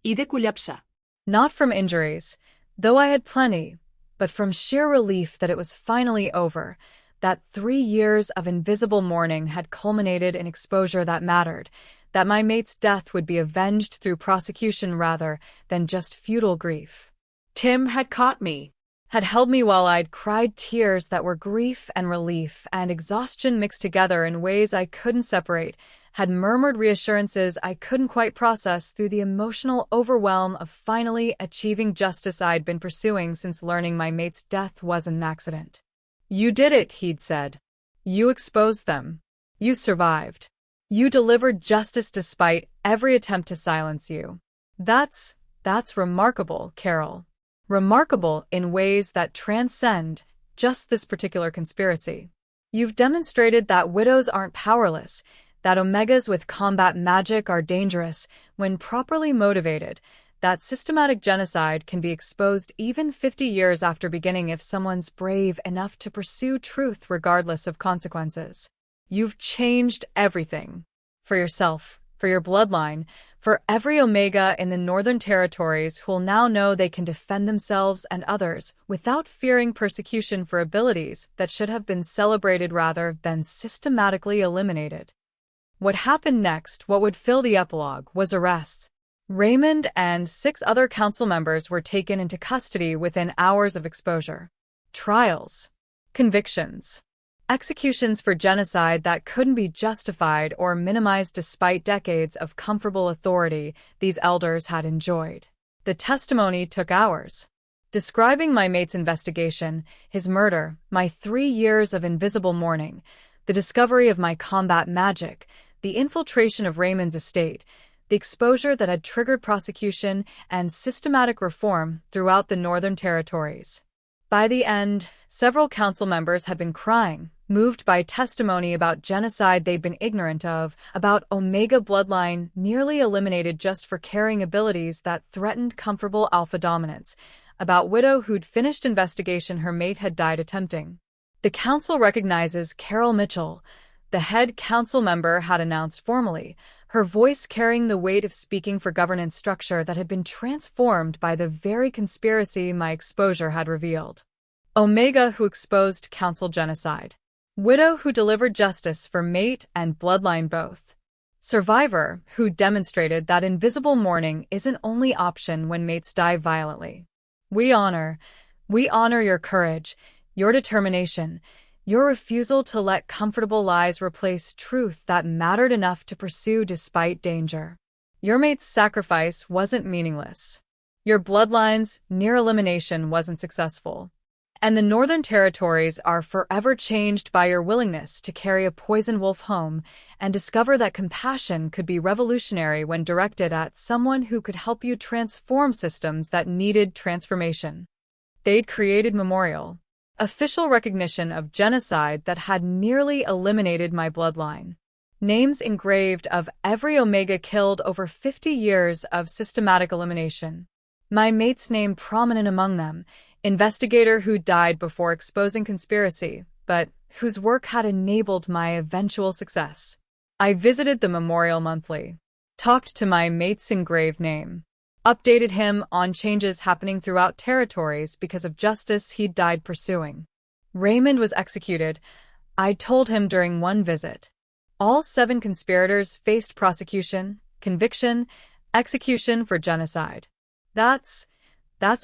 Είδε κουλιάψα. Not from injuries, though I had plenty, but from sheer relief that it was finally over, that 3 years of invisible mourning had culminated in exposure that mattered, that my mate's death would be avenged through prosecution rather than just futile grief. Tim had caught me. Had held me while I'd cried tears that were grief and relief and exhaustion mixed together in ways I couldn't separate, had murmured reassurances I couldn't quite process through the emotional overwhelm of finally achieving justice I'd been pursuing since learning my mate's death wasn't an accident. "You did it," he'd said. "You exposed them. You survived. You delivered justice despite every attempt to silence you. That's remarkable, Carol. Remarkable in ways that transcend just this particular conspiracy. You've demonstrated that widows aren't powerless, that omegas with combat magic are dangerous when properly motivated, that systematic genocide can be exposed even 50 years after beginning if someone's brave enough to pursue truth regardless of consequences. You've changed everything. For yourself, for your bloodline, for every Omega in the Northern Territories who'll now know they can defend themselves and others without fearing persecution for abilities that should have been celebrated rather than systematically eliminated." What happened next, what would fill the epilogue, was arrests. Raymond and 6 other council members were taken into custody within hours of exposure. Trials. Convictions. Executions for genocide that couldn't be justified or minimized despite decades of comfortable authority these elders had enjoyed. The testimony took hours. Describing my mate's investigation, his murder, my 3 years of invisible mourning, the discovery of my combat magic, the infiltration of Raymond's estate, the exposure that had triggered prosecution and systematic reform throughout the Northern Territories. By the end, several council members had been crying, moved by testimony about genocide they'd been ignorant of, about Omega bloodline nearly eliminated just for carrying abilities that threatened comfortable alpha dominance, about widow who'd finished investigation her mate had died attempting. The council recognizes Carol Mitchell, the head council member had announced formally, her voice carrying the weight of speaking for governance structure that had been transformed by the very conspiracy my exposure had revealed. Omega who exposed council genocide. Widow who delivered justice for mate and bloodline both. Survivor who demonstrated that invisible mourning isn't only option when mates die violently. We honor your courage, your determination, your refusal to let comfortable lies replace truth that mattered enough to pursue despite danger. Your mate's sacrifice wasn't meaningless. Your bloodline's near elimination wasn't successful. And the Northern Territories are forever changed by your willingness to carry a poisoned wolf home and discover that compassion could be revolutionary when directed at someone who could help you transform systems that needed transformation. They'd created memorial, official recognition of genocide that had nearly eliminated my bloodline. Names engraved of every Omega killed over 50 years of systematic elimination. My mate's name prominent among them, investigator who died before exposing conspiracy, but whose work had enabled my eventual success. I visited the memorial monthly, talked to my mate's engraved name, updated him on changes happening throughout territories because of justice he'd died pursuing. Raymond was executed, I told him during one visit. All 7 conspirators faced prosecution, conviction, execution for genocide. That's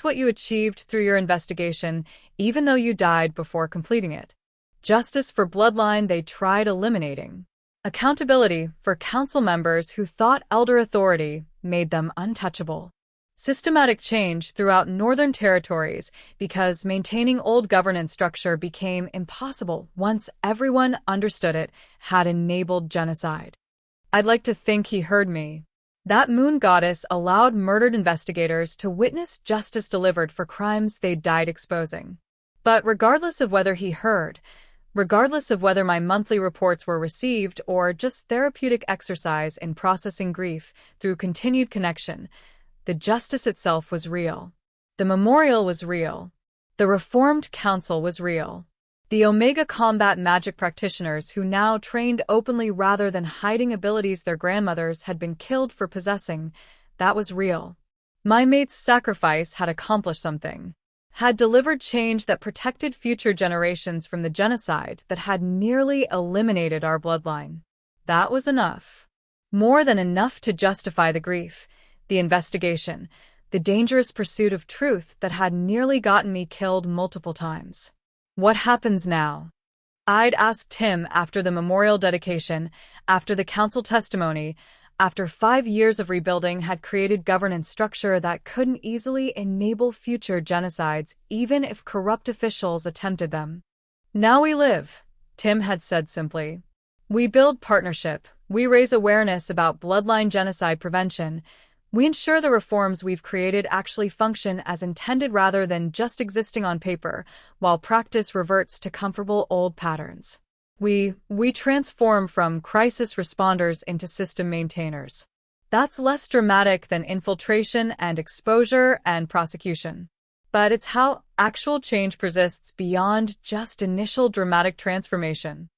what you achieved through your investigation, even though you died before completing it. Justice for bloodline they tried eliminating. Accountability for council members who thought elder authority made them untouchable. Systematic change throughout northern territories because maintaining old governance structure became impossible once everyone understood it had enabled genocide. I'd like to think he heard me. That moon goddess allowed murdered investigators to witness justice delivered for crimes they died exposing. But regardless of whether he heard, regardless of whether my monthly reports were received or just therapeutic exercise in processing grief through continued connection, the justice itself was real. The memorial was real. The Reformed Council was real. The Omega combat magic practitioners who now trained openly rather than hiding abilities their grandmothers had been killed for possessing, that was real. My mate's sacrifice had accomplished something, had delivered change that protected future generations from the genocide that had nearly eliminated our bloodline. That was enough. More than enough to justify the grief, the investigation, the dangerous pursuit of truth that had nearly gotten me killed multiple times. What happens now? I'd asked Tim after the memorial dedication, after the council testimony, after 5 years of rebuilding had created governance structure that couldn't easily enable future genocides even if corrupt officials attempted them. Now we live, Tim had said simply. We build partnership, we raise awareness about bloodline genocide prevention, we ensure the reforms we've created actually function as intended rather than just existing on paper, while practice reverts to comfortable old patterns. We transform from crisis responders into system maintainers. That's less dramatic than infiltration and exposure and prosecution. But it's how actual change persists beyond just initial dramatic transformation.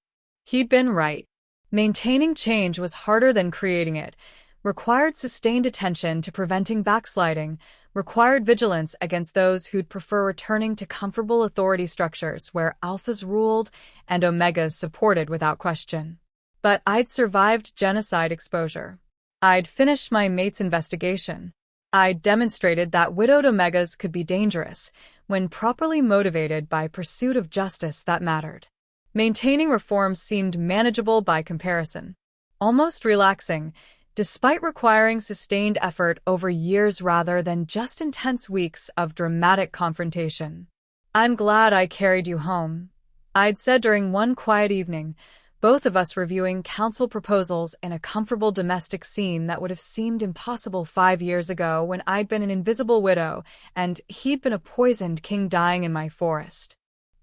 He'd been right. Maintaining change was harder than creating it, required sustained attention to preventing backsliding, required vigilance against those who'd prefer returning to comfortable authority structures where alphas ruled and omegas supported without question. But I'd survived genocide exposure. I'd finished my mate's investigation. I'd demonstrated that widowed omegas could be dangerous when properly motivated by pursuit of justice that mattered. Maintaining reforms seemed manageable by comparison, almost relaxing, despite requiring sustained effort over years rather than just intense weeks of dramatic confrontation. I'm glad I carried you home, I'd said during one quiet evening, both of us reviewing council proposals in a comfortable domestic scene that would have seemed impossible 5 years ago when I'd been an invisible widow and he'd been a poisoned king dying in my forest.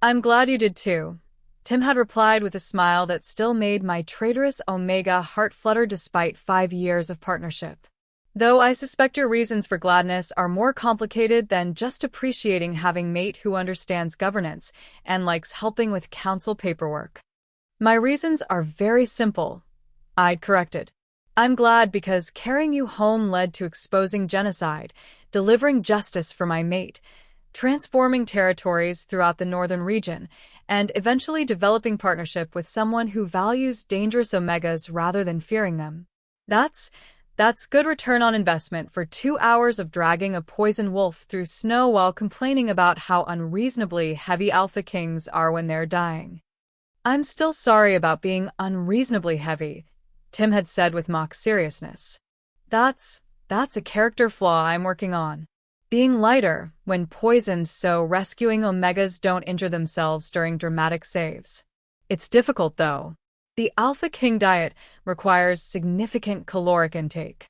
I'm glad you did too, Tim had replied with a smile that still made my traitorous Omega heart flutter despite 5 years of partnership. Though I suspect your reasons for gladness are more complicated than just appreciating having mate who understands governance and likes helping with council paperwork. My reasons are very simple, I'd corrected. I'm glad because carrying you home led to exposing genocide, delivering justice for my mate, transforming territories throughout the northern region, and eventually developing partnership with someone who values dangerous omegas rather than fearing them. That's good return on investment for 2 hours of dragging a poison wolf through snow while complaining about how unreasonably heavy alpha kings are when they're dying. I'm still sorry about being unreasonably heavy, Tim had said with mock seriousness. That's a character flaw I'm working on. Being lighter when poisoned so rescuing omegas don't injure themselves during dramatic saves. It's difficult though. The Alpha King diet requires significant caloric intake.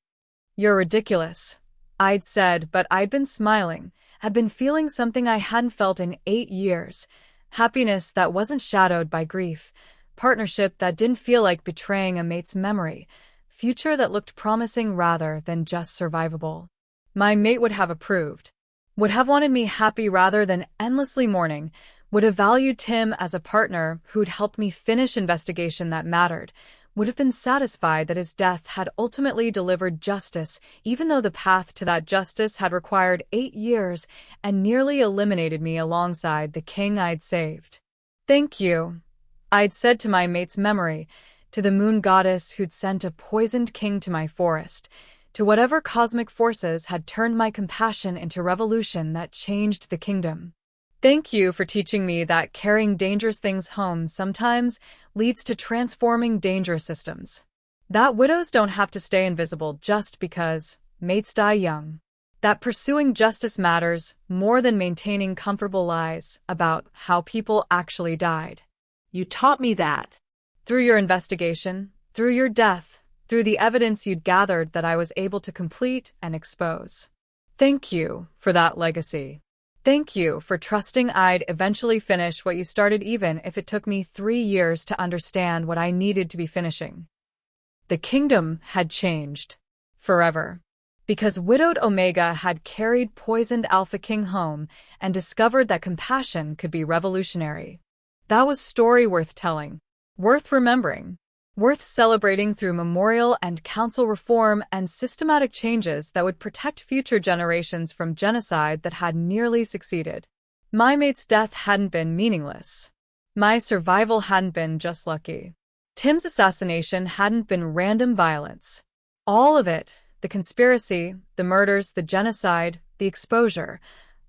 You're ridiculous, I'd said, but I'd been smiling, had been feeling something I hadn't felt in 8 years, happiness that wasn't shadowed by grief, partnership that didn't feel like betraying a mate's memory, future that looked promising rather than just survivable. My mate would have approved, would have wanted me happy rather than endlessly mourning, would have valued Tim as a partner who'd helped me finish investigation that mattered, would have been satisfied that his death had ultimately delivered justice, even though the path to that justice had required 8 years and nearly eliminated me alongside the king I'd saved. Thank you, I'd said to my mate's memory, to the moon goddess who'd sent a poisoned king to my forest, to whatever cosmic forces had turned my compassion into revolution that changed the kingdom. Thank you for teaching me that carrying dangerous things home sometimes leads to transforming dangerous systems. That widows don't have to stay invisible just because mates die young. That pursuing justice matters more than maintaining comfortable lies about how people actually died. You taught me that. Through your investigation, through your death, through the evidence you'd gathered that I was able to complete and expose. Thank you for that legacy. Thank you for trusting I'd eventually finish what you started even if it took me 3 years to understand what I needed to be finishing. The kingdom had changed. Forever. Because widowed Omega had carried poisoned Alpha King home and discovered that compassion could be revolutionary. That was story worth telling, worth remembering, worth celebrating through memorial and council reform and systematic changes that would protect future generations from genocide that had nearly succeeded. My mate's death hadn't been meaningless. My survival hadn't been just lucky. Tim's assassination hadn't been random violence. All of it, the conspiracy, the murders, the genocide, the exposure,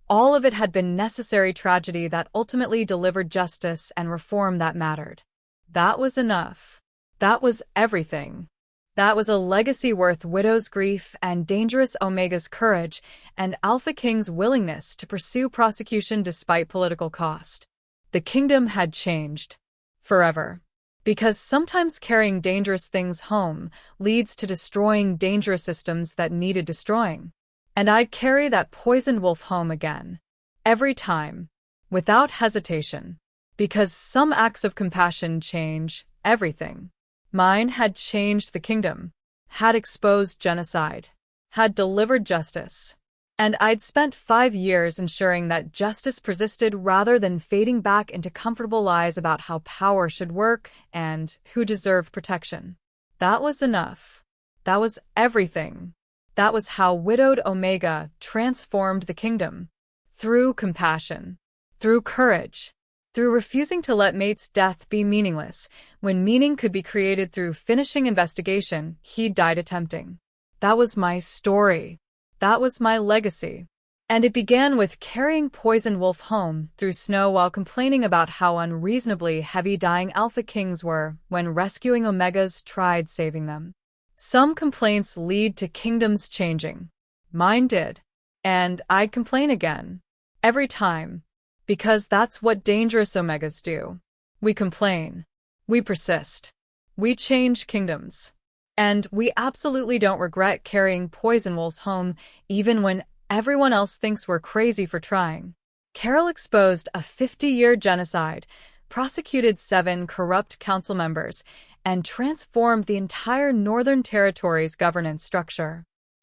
all of it had been necessary tragedy that ultimately delivered justice and reform that mattered. That was enough. That was everything. That was a legacy worth widow's grief and dangerous Omega's courage and Alpha King's willingness to pursue prosecution despite political cost. The kingdom had changed. Forever. Because sometimes carrying dangerous things home leads to destroying dangerous systems that needed destroying. And I'd carry that poisoned wolf home again. Every time. Without hesitation. Because some acts of compassion change everything. Mine had changed the kingdom, had exposed genocide, had delivered justice. And I'd spent 5 years ensuring that justice persisted rather than fading back into comfortable lies about how power should work and who deserved protection. That was enough. That was everything. That was how widowed Omega transformed the kingdom. Through compassion. Through courage. Through refusing to let mate's death be meaningless, when meaning could be created through finishing investigation he'd died attempting. That was my story. That was my legacy. And it began with carrying poisoned wolf home through snow while complaining about how unreasonably heavy dying Alpha Kings were when rescuing Omegas tried saving them. Some complaints lead to kingdoms changing. Mine did. And I'd complain again. Every time. Because that's what dangerous Omegas do. We complain. We persist. We change kingdoms. And we absolutely don't regret carrying poison wolves home, even when everyone else thinks we're crazy for trying. Carol exposed a 50-year genocide, prosecuted 7 corrupt council members, and transformed the entire Northern Territory's governance structure.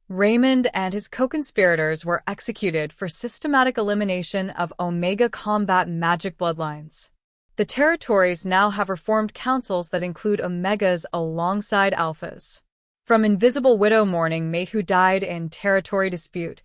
Raymond and his co-conspirators were executed for systematic elimination of Omega combat magic bloodlines. The territories now have reformed councils that include Omegas alongside Alphas. From Invisible Widow mourning mate who died in territory dispute,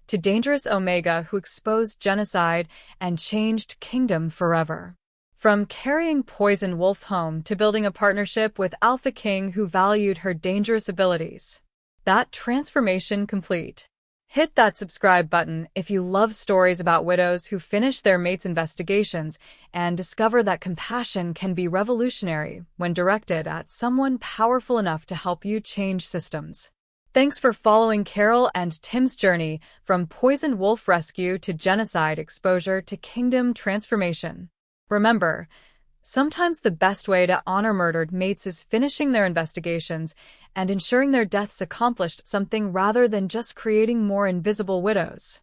to Dangerous Omega who exposed genocide and changed kingdom forever. From carrying poison wolf home to building a partnership with Alpha King who valued her dangerous abilities. That transformation complete. Hit that subscribe button if you love stories about widows who finish their mates' investigations and discover that compassion can be revolutionary when directed at someone powerful enough to help you change systems. Thanks for following Carol and Tim's journey from poisoned wolf rescue to genocide exposure to kingdom transformation. Remember, sometimes the best way to honor murdered mates is finishing their investigations and ensuring their deaths accomplished something rather than just creating more invisible widows.